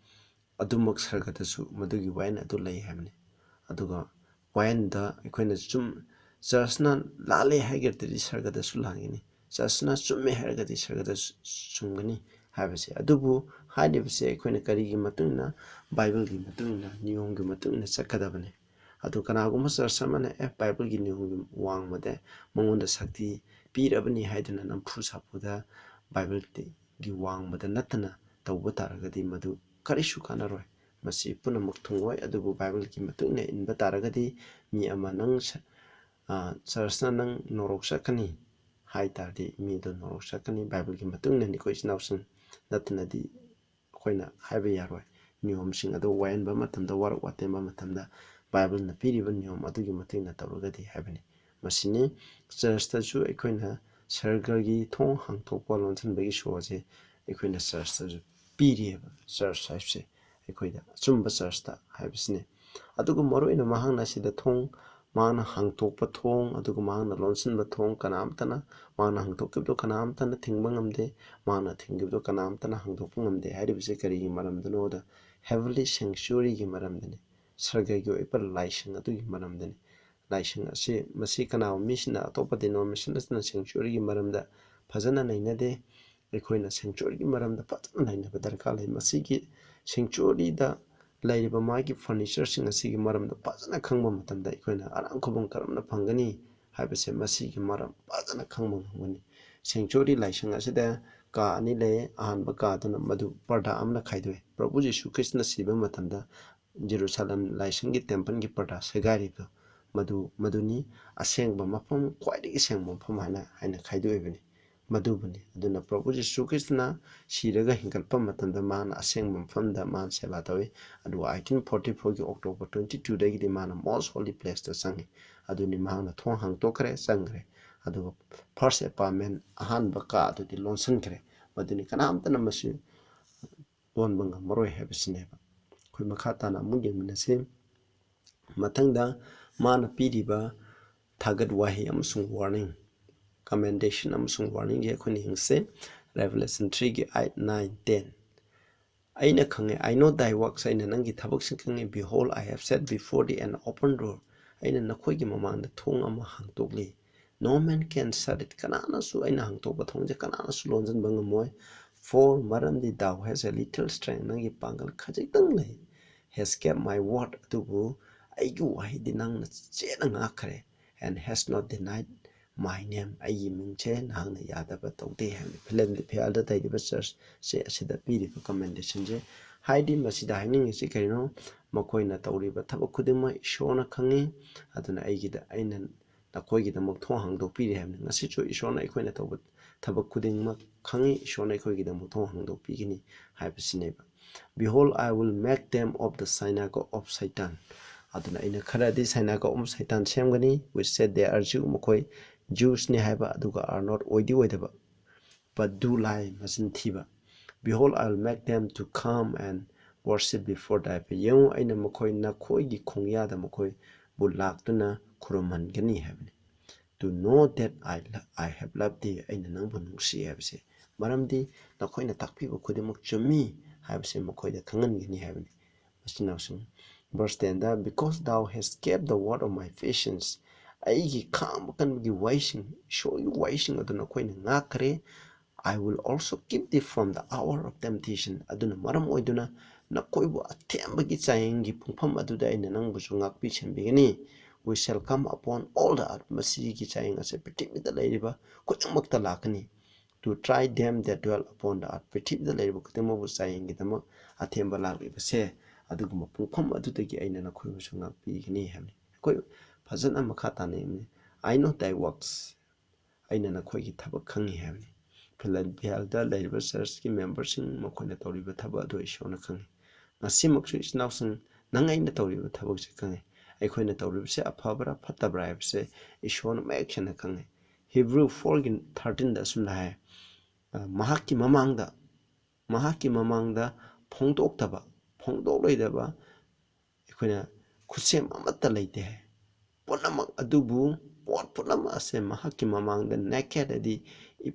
ꯑꯗꯨꯃꯛ ꯁꯔꯒꯗꯁꯨ ꯃꯗꯨꯒꯤ ꯋꯥꯌꯦꯜ ꯑꯗꯨ ꯂꯩ ꯍꯥꯏꯕꯅꯤ ꯑꯗꯨꯒ ꯋꯥꯌꯦꯜꯗ ꯑꯩꯈꯣꯏꯅ ꯆꯔꯆꯅ ꯂꯥꯜꯂꯦ ꯍꯥꯏꯔꯒꯗꯤ ꯁꯔꯒꯗꯁꯨ ꯂꯥꯟꯒꯅꯤ ꯆꯔꯆꯅ ꯆꯨꯝꯃꯦ ꯍꯥꯏꯔꯒꯗꯤ ꯁꯔꯒꯗꯁꯨ ꯆꯨꯝꯒꯅꯤ ꯍꯥꯏꯕꯁꯦ ꯑꯗꯨꯕꯨ ꯍꯥꯏꯔꯤꯕꯁꯦ ꯑꯩꯈꯣꯏꯅ ꯀꯔꯤꯒꯤ ꯃꯇꯨꯡ ꯏꯟꯅ ꯕꯥꯏꯕꯜꯒꯤ ꯃꯇꯨꯡ ꯏꯟꯅ ꯅꯤꯌꯣꯝꯒꯤ ꯃꯇꯨꯡ ꯏꯟꯅ ꯆꯠꯀꯗꯕꯅꯤ ꯑꯗꯨ ꯀꯅꯥꯒꯨꯝꯕ ꯆꯔꯆ ꯑꯃꯅ ꯕꯥꯏꯕꯜꯒꯤ ꯅꯤꯌꯣꯝꯒꯤ ꯋꯥꯡꯃꯗ ꯃꯉꯣꯟꯗ ꯁꯛꯇꯤ ꯄꯤꯔꯕꯅꯤ ꯍꯥꯏꯗꯨꯅ ꯅꯝꯐꯨ ꯁꯥꯐꯨꯗ ꯕꯥꯏꯕꯜꯒꯤ ꯋꯥꯡꯃꯗ ꯅꯠꯇꯅ ꯇꯧꯕ ꯇꯥꯔꯒꯗꯤ ꯃꯗꯨ ꯀꯔꯤꯁꯨ ꯀꯥꯟꯅꯔꯣꯏ ꯃꯁꯤ ꯄꯨꯝꯅꯃꯛ ꯊꯨꯡꯂꯣꯏ ꯑꯗꯨꯕꯨ ꯕꯥꯏꯕꯜꯒꯤ ꯃꯇꯨꯡ ꯏꯟꯅ ꯏꯟꯕ ꯇꯥꯔꯒꯗꯤ ꯃꯤ ꯑꯃ ꯅꯪ ꯆꯔꯆꯅ ꯅꯪ ꯅꯣꯔꯣꯛ ꯆꯠꯀꯅꯤ ꯍꯥꯏ ꯇꯥꯔꯗꯤ ꯃꯤꯗꯣ ꯅꯣꯔꯣꯛ ꯆꯠꯀꯅꯤ ꯕꯥꯏꯕꯜꯒꯤ ꯃꯇꯨꯡ ꯏꯟꯅꯅꯤ ꯑꯩꯈꯣꯏ ꯏꯆꯤꯟ ꯏꯅꯥꯎꯁꯤꯡ ꯅꯠꯇꯅꯗꯤ ꯑꯩꯈꯣꯏꯅ ꯍꯥꯏꯕ ꯌꯥꯔꯣꯏ ꯅꯤꯌꯣꯝꯁꯤꯡ ꯑꯗꯨ ꯋꯥꯌꯦꯟꯕ ꯃꯇꯝꯗ ꯋꯥꯔꯛ ꯋꯥꯇꯦꯝꯕ ꯃꯇꯝꯗ ꯕꯥꯏꯕꯜꯅ ꯄꯤꯔꯤꯕ ꯅꯤꯌꯣꯝ ꯑꯗꯨꯒꯤ ꯃꯇꯨꯡ ꯏꯟꯅ ꯇꯧꯔꯒꯗꯤ ꯍꯥꯏꯕꯅꯤ ꯃꯁꯤꯅꯤ ꯆꯔꯆꯇꯁꯨ ꯑꯩꯈꯣꯏꯅ ꯁꯔꯒꯒꯤ ꯊꯣꯡ ꯍꯥꯡꯇꯣꯛꯄ ꯂꯣꯟꯁꯤꯟꯕꯒꯤ ꯁꯣ ꯑꯁꯤ ꯑꯩꯈꯣꯏꯅ ꯆꯔꯆꯇꯁꯨ ꯄꯤꯔꯤꯑꯕ ꯆꯔꯆ ꯍꯥꯏꯕꯁꯦ ꯑꯩꯈꯣꯏꯗ ꯑꯆꯨꯝꯕ ꯆꯔꯆꯇ ꯍꯥꯏꯕꯁꯤꯅꯤ ꯑꯗꯨꯒ ꯃꯔꯨꯑꯣꯏꯅ ꯃꯍꯥꯛꯅ ꯁꯤꯗ ꯃꯍꯥꯛꯅ ꯍꯥꯡꯇꯣꯛꯄ ꯊꯣꯡ ꯑꯗꯨꯒ ꯃꯍꯥꯛꯅ ꯂꯣꯟꯁꯤꯟꯕ ꯊꯣꯡ ꯀꯅꯥꯝꯇꯅ ꯃꯍꯥꯛꯅ ꯍꯥꯡꯇꯣꯛꯈꯤꯕꯗꯣ ꯀꯅꯥꯝꯇꯅ ꯊꯤꯡꯕ ꯉꯝꯗꯦ ꯃꯍꯥꯛꯅ ꯊꯤꯡꯈꯤꯕꯗꯣ ꯀꯅꯥꯝꯇꯅ ꯍꯥꯡꯗꯣꯛꯄ ꯉꯝꯗꯦ ꯍꯥꯏꯔꯤꯕꯁꯤ ꯀꯔꯤꯒꯤ ꯃꯔꯝꯗꯅꯣꯗ ꯍꯦꯚꯟꯂꯤ ꯁꯦꯡꯆꯨꯔꯤꯒꯤ ꯃꯔꯝꯗꯅꯤ ꯁꯔꯒꯒꯤ ꯑꯣꯏꯕ ꯂꯥꯏꯁꯪ ꯑꯗꯨꯒꯤ ꯃꯔꯝꯗꯅꯤ ꯂꯥꯏꯁꯪ ꯑꯁꯤ ꯃꯁꯤ ꯀꯅꯥꯒꯨꯝꯕ ꯃꯤꯁꯤꯅ ꯑꯇꯣꯞꯄ ꯗꯤꯅꯣꯃꯤꯅꯦꯁꯟ ꯑꯁꯤꯅ ꯁꯦꯡꯆꯨꯔꯤꯒꯤ ꯃꯔꯝꯗ ꯐꯖꯅ ꯅꯩꯅꯗꯦ ꯑꯩꯈꯣꯏꯅ ꯁꯦꯡꯆꯨꯔꯤꯒꯤ ꯃꯔꯝꯗ ꯐꯖꯅ ꯅꯩꯅꯕ ꯗꯔꯀꯥꯔ ꯂꯩ ꯃꯁꯤꯒꯤ ꯁꯦꯡꯆꯨꯔꯤꯗ ꯂꯩꯔꯤꯕ ꯃꯥꯒꯤ ꯐꯔꯅꯤꯆꯔꯁꯤꯡ ꯑꯁꯤꯒꯤ ꯃꯔꯝꯗ ꯐꯖꯅ ꯈꯪꯕ ꯃꯇꯝꯗ ꯑꯩꯈꯣꯏꯅ ꯑꯔꯥꯝ ꯈꯨꯕꯝ ꯀꯔꯝꯅ ꯐꯪꯒꯅꯤ ꯍꯥꯏꯕꯁꯦ ꯃꯁꯤꯒꯤ ꯃꯔꯝ ꯐꯖꯅ ꯈꯪꯕ ꯉꯝꯒꯅꯤ ꯁꯦꯡꯆꯨꯔꯤ ꯂꯥꯏꯁꯪ ꯑꯁꯤꯗ ꯀꯥ ꯑꯅꯤ ꯂꯩ ꯑꯍꯥꯟꯕ ꯀꯥꯗꯨꯅ ꯃꯗꯨ ꯄꯔꯗꯥ ꯑꯃꯅ ꯈꯥꯏꯗꯣꯛꯏ ꯄ꯭ꯔꯚꯨ ꯖꯤꯁꯨ ꯈ꯭ꯔꯤꯁꯇꯅ ꯁꯤꯕ ꯃꯇꯝꯗ ꯖꯦꯔꯨꯁꯥꯂꯦꯝ ꯂꯥꯏꯁꯪꯒꯤ ꯇꯦꯝꯄꯜꯒꯤ ꯄꯔꯗꯥ ꯁꯦꯒꯥꯏꯔꯤꯕꯗꯣ ꯃꯗꯨꯅꯤ ꯑꯁꯦꯡꯕ ꯃꯐꯝ ꯈ꯭ꯋꯥꯏꯗꯒꯤ ꯁꯦꯡꯕ ꯃꯐꯝ ꯍꯥꯏꯅ ꯈꯥꯏꯗꯣꯛꯏꯕꯅꯤ ꯃꯗꯨꯕꯨꯅꯤ ꯑꯗꯨꯅ ꯄ꯭ꯔꯚꯨ ꯖꯤꯁꯨ ꯈ꯭ꯔꯤꯁꯇꯅ ꯁꯤꯔꯒ ꯍꯤꯡꯒꯠꯄ ꯃꯇꯝꯗ ꯃꯥꯅ ꯑꯁꯦꯡꯕ ꯃꯐꯝꯗ ꯃꯥꯅ ꯁꯦꯕꯥ ꯇꯧꯏ ꯑꯗꯨꯒ 1844ꯒꯤ ꯑꯣꯛꯇꯣꯕꯔ 22ꯗꯒꯤꯗꯤ ꯃꯥꯅ ꯃꯣꯁ ꯍꯣꯂꯤ ꯄ꯭ꯂꯦꯁꯇ ꯆꯪꯉꯤ ꯑꯗꯨꯅꯤ ꯃꯍꯥꯛꯅ ꯊꯣꯡ ꯍꯥꯡꯇꯣꯛꯈ꯭ꯔꯦ ꯆꯪꯈ꯭ꯔꯦ ꯑꯗꯨꯒ ꯐꯥꯔꯁ ꯑꯦꯄꯥꯔꯠꯃꯦꯟ ꯑꯍꯥꯟꯕ ꯀꯥ ꯑꯗꯨꯗꯤ ꯂꯣꯟꯁꯤꯟꯈ꯭ꯔꯦ ꯃꯗꯨꯅꯤ ꯀꯅꯥꯝꯇꯅ ꯃꯁꯤ ꯂꯣꯟꯕ ꯉꯝꯃꯔꯣꯏ ꯍꯥꯏꯕꯁꯤꯅꯦꯕ ꯑꯩꯈꯣꯏ ꯃꯈꯥ ꯇꯥꯅ ꯑꯃꯨꯛ ꯌꯦꯡꯃꯤꯟꯅꯁꯤ ꯃꯊꯪꯗ ꯃꯥꯅ ꯄꯤꯔꯤꯕ ꯊꯥꯒꯠ ꯋꯥꯍꯩ ꯑꯃꯁꯨꯡ ꯋꯥꯔꯅꯤꯡ ꯀꯃꯦꯟꯗꯦꯁꯟ ꯑꯃꯁꯨꯡ ꯋꯥꯔꯅꯤꯡꯒꯤ ꯑꯩꯈꯣꯏꯅ ꯌꯦꯡꯁꯤ Revelation 3ꯒꯤ 8, 9, 10 ꯑꯩꯅ ꯈꯪꯉꯦ I know thy works ꯑꯩꯅ ꯅꯪꯒꯤ ꯊꯕꯛꯁꯤꯡ ꯈꯪꯉꯦ Behold I have set before thee an open door ꯑꯩꯅ ꯅꯈꯣꯏꯒꯤ ꯃꯃꯥꯡꯗ ꯊꯣꯡ ꯑꯃ ꯍꯥꯡꯇꯣꯛꯂꯤ No man can shut it ꯀꯅꯥꯅꯁꯨ ꯑꯩꯅ ꯍꯥꯡꯇꯣꯛꯄ ꯊꯣꯡꯁꯦ ꯀꯅꯥꯅꯁꯨ ꯂꯣꯟꯁꯤꯟꯕ ꯉꯝꯃꯣꯏ For maramdi thou has a little strength nangi pangal khajitang lay has kept my word adubu aigu wahidi nangna chena ngakre and has not denied my name ayi mingche nangna yadaba tawde hamni film di phyalda taidiba church se asida piriba commendation je haidi masida haining isi kaino makoina tawriba thaba khudima ishona khangi aduna aigida aina nakoigidamok thong hangdokpiri hamni ngasichu ishona aikoina tawba thaba khudingma khangi ishona aikoigidamok thong hangdokpigini haibasineba. Behold, I will make them of the synagogue of Satan. Aduna ina kharadi synagogue of Satan semgani which said they are Jew makoi Jews ni haiba aduga are not oidi oidaba but do lie masin thiba. Behold, I will make them to come and worship before thy face. Yengu aina makoi nakoi gi khongyada makoi bulaktuna kurumangani habni. To know that I have loved thee aina nangbu nungsi habse. Maramdi nakoina takpiba khudimuk chumi habse makoida khangangani habni. Masinawsung. Verse 10 because thou hast kept the word of my patience aigi kham kan gi wishing show you wishing aduna koina ngakre I will also keep thee from the hour of temptation aduna maram oiduna nakoibu athembagi chayengi pungpham aduda aina nangbu ngakpi chembigani we shall come upon all the earth masigi chayeng ase prithivida leiriba khudingmakta lakani to try them that dwell upon the earth prithivida leiriba khudingmabu chayengi dama athemba lakliba se aduguma pungpham adudagi aina nakhoibu ngakpigani hamni koi fazana makha tane I know thy works aina nakhoigi thabak khangi hamni Philadelphia leiriba church ki members sing makoina tawriba thaba adu ishona khangi ngasimaksu isnawsung nang aina tawriba thabak se khangi aikoina tawribse afabra phatabra habse ishona mayaksana khangi Hebrew 4:13 da sumna hai mahaki mamangda phongdoktaba phongdokloidaba aikoina khusem amata leite hai punamak adubu pot punamak ase mahaki mamangda naked adi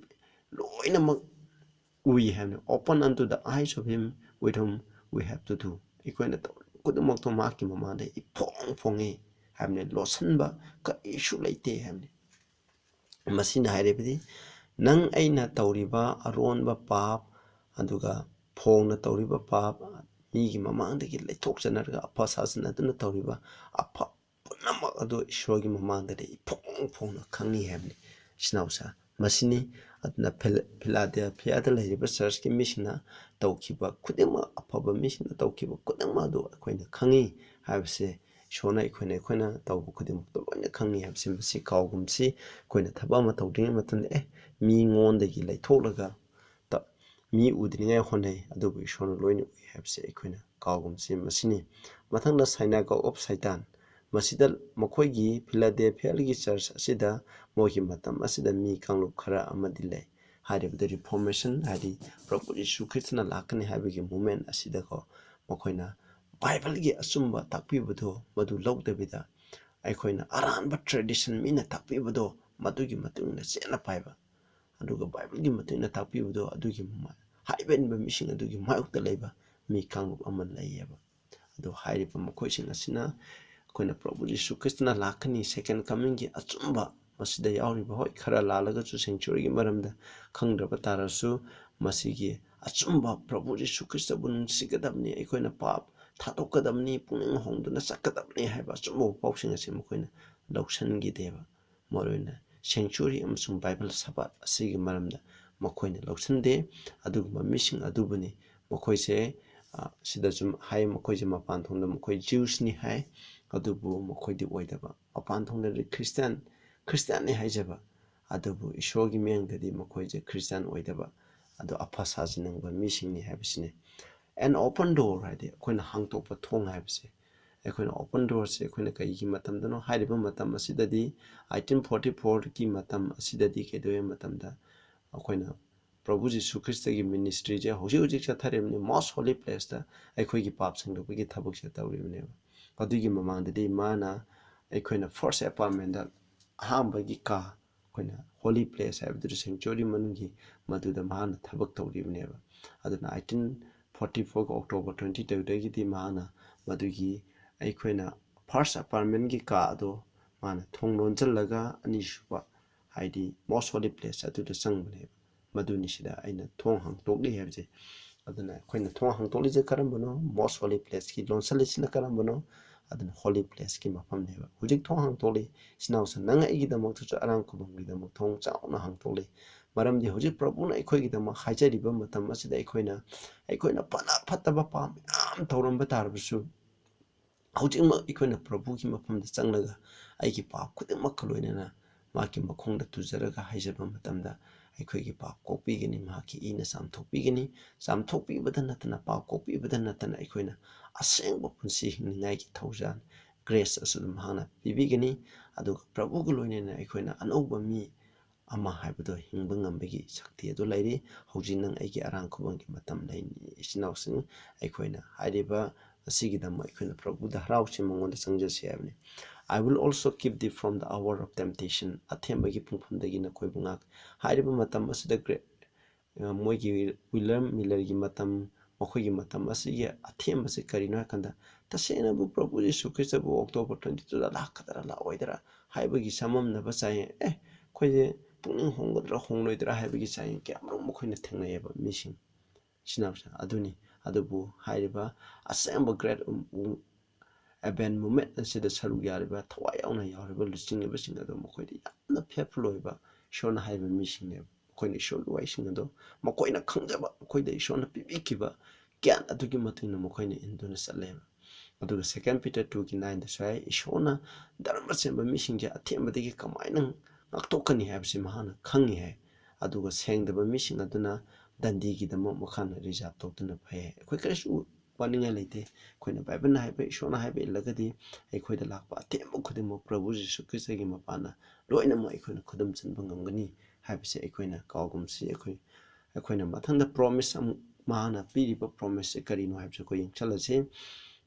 loinamak ui hamne open unto the eyes of him with whom we have to do aikoina kudumak to mahaki mamangda phongi hamne losanba ka issue leite hamne masina hairibidi nang aina tawriba aronba pap aduga phongna tawriba pap migi mamangdagi leithokjanarga apa sasan aduna tawriba apa punamak adu ishwargi mamangdagi phongna khangi hamne sinawsa masini aduna Philadelphia da leiriba church ki mishna tawkiba khudingma afaba mishna tawkiba khudingma adu akoina khangi habse shona aikoina tawbu khudingma loina khangi habse masi kawgumsi akoina thaba ma tawding matan mi ngondagi leitholaga ta mi udringai honai adubu shona loina ui habse aikoina kawgumsi masini mathangda synagogue of Satan masida makoigi Philadelphia gi church asida mogi matam asida mi kanglup khara amadi lay haribda reformation hadi Prabhu Yesu Krishna lakani habigi movement asida ko makoina Bible gi asumba takpibado madu lawdabida aikoina aranba tradition mina takpibado madugi matungna sena paiba aduga Bible gi matungna takpibado adugi haiben ba mishing adugi mayukta layba mi kanglup aman layeba adu hariba makoising asina koina Prabhu Yesu Krishna lakani second coming gi achumba masida yauriba hoi khara lalaga chu sanctuary gi maramda khangdraba tarasu masigi achumba Prabhu Yesu Krishna bun sigadamni aikoina pap thatokadamni puning hongduna sakadamni haiba achumba pausing ase makoina lawsan gi deba moroina sanctuary amsung Bible sabat asigi maramda makoina lawsan de aduguma missing adubuni makoise sida jum hai makoise mapan thongda makoi Jews ni hai adubu makoidi oidaba mapan thongda Christian ni haijaba adubu ishogi mengdadi makoije Christian oidaba adu apa sajinangba missing ni habisine an open door hadi koina hangtokpa thong habise koina open door se koina kaigi matamdano hariba matam asidadi 1844 ki matam asidadi kedoye matamda koina Prabhu Yesu Krishna gi ministry je hoji chatharimni most holy place da aikoigi pap sangdokgi thabak se tawribne adugi mamangdadi mana aikoina first apartment da hambagi ka koina holy place habdu sanctuary manungi maduda mana thabak tawribneba aduna 1844 October 22 dagi di mana madugi aikoina first apartment gi ka ado mana thonglon chalaga ani suba haidi most holy place aduda sangbne ꯃꯗꯨꯅꯤ ꯁꯤꯗ ꯑꯩꯅ ꯊꯣꯡ ꯍꯥꯡꯇꯣꯛꯂꯤ ꯍꯥꯏꯕꯁꯦ ꯑꯗꯨꯅ ꯑꯩꯈꯣꯏꯅ ꯊꯣꯡ ꯍꯥꯡꯇꯣꯛꯂꯤꯁꯦ ꯀꯔꯝꯕꯅꯣ most Holi ꯄ꯭ꯂꯦꯁꯀꯤ ꯂꯣꯟꯁꯜꯂꯤꯁꯤꯅ ꯀꯔꯝꯕꯅꯣ ꯑꯗꯨꯅ ꯍꯣꯂꯤ ꯄ꯭ꯂꯦꯁꯀꯤ ꯃꯐꯝꯅꯦꯕ ꯍꯧꯖꯤꯛ ꯊꯣꯡ ꯍꯥꯡꯇꯣꯛꯂꯤ ꯏꯆꯤꯟꯅꯥꯎꯁꯦ ꯅꯪ ꯑꯩꯒꯤꯗꯃꯛꯇꯁꯨ ꯑꯔꯥꯝ ꯈꯨꯕꯝꯒꯤꯗꯃꯛ ꯊꯣꯡ ꯆꯥꯎꯅ ꯍꯥꯡꯇꯣꯛꯂꯤ ꯃꯔꯝꯗꯤ ꯍꯧꯖꯤꯛ ꯄ꯭ꯔꯚꯨꯅ ꯑꯩꯈꯣꯏꯒꯤꯗꯃꯛ ꯍꯥꯏꯖꯔꯤꯕ ꯃꯇꯝ ꯑꯁꯤꯗ ꯑꯩꯈꯣꯏꯅ ꯐꯅ ꯐꯠꯇꯕ ꯄꯥꯞ ꯃꯌꯥꯝ ꯇꯧꯔꯝꯕ ꯇꯥꯔꯕꯁꯨ ꯍꯧꯖꯤꯛꯃꯛ ꯑꯩꯈꯣꯏꯅ ꯄ꯭ꯔꯚꯨꯒꯤ ꯃꯐꯝꯗ ꯆꯪꯂꯒ ꯑꯩꯒꯤ ꯄꯥꯞ ꯈꯨꯗꯤꯡꯃꯛꯀ ꯂꯣꯏꯅꯅ ꯃꯍꯥꯛꯀꯤ ꯃꯈꯣꯡꯗ ꯇꯨꯖꯔꯒ ꯍꯥꯏꯖꯕ ꯃꯇꯝꯗ ꯑꯩꯈꯣꯏꯒꯤ ꯄꯥꯞ ꯀꯣꯛꯄꯤꯒꯅꯤ ꯃꯍꯥꯛꯀꯤ ꯏꯅ ꯆꯥꯝꯊꯣꯛꯄꯤꯒꯅꯤ ꯆꯥꯝꯊꯣꯛꯄꯤꯕꯗ ꯅꯠꯇꯅ ꯄꯥꯞ ꯀꯣꯛꯄꯤꯕꯗ ꯅꯠꯇꯅ ꯑꯩꯈꯣꯏꯅ ꯑꯁꯦꯡꯕ ꯄꯨꯟꯁꯤ ꯍꯤꯡꯅꯤꯡꯉꯥꯏꯒꯤ ꯊꯧꯖꯥꯜ ꯒ꯭ꯔꯦꯁ ꯑꯁꯤ ꯃꯍꯥꯛꯅ ꯄꯤꯕꯤꯒꯅꯤ ꯑꯗꯨꯒ ꯄ꯭ꯔꯚꯨꯒ ꯂꯣꯏꯅꯅ ꯑꯩꯈꯣꯏꯅ ꯑꯅꯧꯕ ꯃꯤ ꯑꯃ ꯍꯥꯏꯕꯗꯣ ꯍꯤꯡꯕ ꯉꯝꯕꯒꯤ ꯁꯛꯇꯤ ꯑꯗꯨ ꯂꯩꯔꯤ ꯍꯧꯖꯤꯛ ꯅꯪ ꯑꯩꯒꯤ ꯑꯔꯥꯟ ꯈꯨꯕꯝꯒꯤ ꯃꯇꯝ ꯂꯩꯅꯤ ꯏꯆꯤꯟꯅꯥꯎꯁꯤꯡ ꯑꯩꯈꯣꯏꯅ ꯍꯥꯏꯔꯤꯕ ꯑꯁꯤꯒꯤꯗꯃꯛ ꯑꯩꯈꯣꯏꯅ ꯄ꯭ꯔꯚꯨꯗ ꯍꯔꯥꯎꯁꯤ ꯃꯉꯣꯟꯗ ꯆꯪꯖꯁꯤ ꯍꯥꯏꯕꯅꯤ I will also keep thee from the hour of temptation ꯑꯊꯦꯝꯕꯒꯤ ꯄꯨꯡꯐꯝꯗꯒꯤ ꯅꯈꯣꯏꯕꯨ ꯉꯥꯛ ꯍꯥꯏꯔꯤꯕ ꯃꯇꯝ ꯑꯁꯤꯗ ꯃꯣꯏꯒꯤ ꯋꯤꯂꯤꯌꯝ ꯃꯤꯂꯔꯒꯤ ꯃꯇꯝ ꯃꯈꯣꯏꯒꯤ ꯃꯇꯝ ꯑꯁꯤꯒꯤ ꯑꯊꯦꯝꯕꯁꯤ ꯀꯔꯤꯅꯣ ꯍꯥꯏꯀꯥꯟꯗ ꯇꯁꯦꯡꯅꯕꯨ ꯄ꯭ꯔꯚꯨ ꯌꯤꯁꯨ ꯈ꯭ꯔꯤꯁꯇꯕꯨ ꯑꯣꯛꯇꯣꯕꯔ 22ꯗ ꯂꯥꯛꯀꯗ꯭ꯔꯥ ꯂꯥꯛꯑꯣꯏꯗ꯭ꯔꯥ ꯍꯥꯏꯕꯒꯤ ꯆꯃꯝꯅꯕ ꯆꯥꯌꯦꯡ ꯑꯩꯈꯣꯏꯁꯦ ꯄꯨꯛꯅꯤꯡ ꯍꯣꯡꯒꯗ꯭ꯔꯥ ꯍꯣꯡꯂꯣꯏꯗ꯭ꯔꯥ ꯍꯥꯏꯕꯒꯤ ꯆꯥꯌꯦꯡ ꯀꯌꯥꯃꯔꯨꯝ ꯃꯈꯣꯏꯅ ꯊꯦꯡꯅꯩꯑꯕ ꯃꯤꯁꯤꯡ ꯁꯤꯅꯥꯎꯁꯤꯡ ꯑꯗꯨꯅꯤ ꯑꯗꯨꯕꯨ ꯍꯥꯏꯔꯤꯕ ꯑꯁꯦꯡꯕ ꯒ꯭ꯔꯦꯠ ꯑꯦꯚꯦꯟ ꯃꯨꯃꯦꯟꯠ ꯑꯁꯤꯗ ꯁꯔꯨꯛ ꯌꯥꯔꯤꯕ ꯊꯋꯥꯏ ꯌꯥꯎꯅ ꯌꯥꯎꯔꯤꯕ ꯂꯨꯆꯤꯡꯂꯤꯕꯁꯤꯡ ꯑꯗꯣ ꯃꯈꯣꯏꯗ ꯌꯥꯝꯅ ꯐꯦꯠꯐꯨꯜ ꯑꯣꯏꯕ ꯏꯁꯣꯔꯅ ꯍꯥꯏꯕ ꯃꯤꯁꯤꯡꯅꯦꯕ ꯃꯈꯣꯏꯅ ꯏꯁꯣꯔꯒꯤ ꯋꯥꯍꯩꯁꯤꯡ ꯑꯗꯣ ꯃꯈꯣꯏꯅ ꯈꯪꯖꯕ ꯃꯈꯣꯏꯗ ꯏꯁꯣꯔꯅ ꯄꯤꯕꯤꯈꯤꯕ ꯒ꯭ꯌꯥꯟ ꯑꯗꯨꯒꯤ ꯃꯇꯨꯡꯏꯟꯅ ꯃꯈꯣꯏꯅ ꯏꯟꯗꯨꯅ ꯆꯠꯂꯦꯕ ꯑꯗꯨꯒ 2 Peter 2:9ꯗꯁꯨ ꯍꯥꯏ ꯏꯁꯣꯔꯅ ꯙꯔꯃ ꯆꯦꯟꯕ ꯃꯤꯁꯤꯡꯁꯦ ꯑꯊꯦꯝꯕꯗꯒꯤ ꯀꯃꯥꯏꯅ ꯉꯥꯛꯊꯣꯛꯀꯅꯤ ꯍꯥꯏꯕꯁꯤ ꯃꯍꯥꯛꯅ ꯈꯪꯉꯤ ꯍꯥꯏ ꯑꯗꯨꯒ ꯁꯦꯡꯗꯕ ꯃꯤꯁꯤꯡ ꯑꯗꯨꯅ ꯗꯟꯗꯤꯒꯤꯗꯃꯛ ꯃꯈꯥꯅ ꯔꯤꯖꯥꯔꯚ ꯇꯧꯗꯨꯅ ꯐꯩ ꯑꯩꯈꯣꯏ ꯀꯔꯤꯁꯨ ꯋꯥꯅꯤꯡꯉꯥꯏ ꯂꯩꯇꯦ ꯑꯩꯈꯣꯏꯅ ꯕꯥꯏꯕꯜꯅ ꯍꯥꯏꯕ ꯏꯁꯣꯔꯅ ꯍꯥꯏꯕ ꯏꯜꯂꯒꯗꯤ ꯑꯩꯈꯣꯏꯗ ꯂꯥꯛꯄ ꯑꯊꯦꯝꯕ ꯈꯨꯗꯤꯡꯃꯛ ꯄ꯭ꯔꯚꯨ ꯖꯤꯁꯨ ꯈ꯭ꯔꯤꯁꯇꯒꯤ ꯃꯄꯥꯟꯅ ꯂꯣꯏꯅꯃꯛ ꯑꯩꯈꯣꯏꯅ ꯈꯨꯗꯨꯝ ꯆꯟꯕ ꯉꯝꯒꯅꯤ ꯍꯥꯏꯕꯁꯦ ꯑꯩꯈꯣꯏꯅ ꯀꯥꯎꯒꯨꯝꯁꯤ ꯑꯩꯈꯣꯏꯅ ꯃꯊꯪꯗ ꯄ꯭ꯔꯣꯃꯤꯁ ꯑꯃꯨꯛ ꯃꯍꯥꯛꯅ ꯄꯤꯔꯤꯕ ꯄ꯭ꯔꯣꯃꯤꯁꯁꯦ ꯀꯔꯤꯅꯣ ꯍꯥꯏꯕꯁꯦ ꯑꯩꯈꯣꯏ ꯌꯦꯡꯁꯜꯂꯁꯤ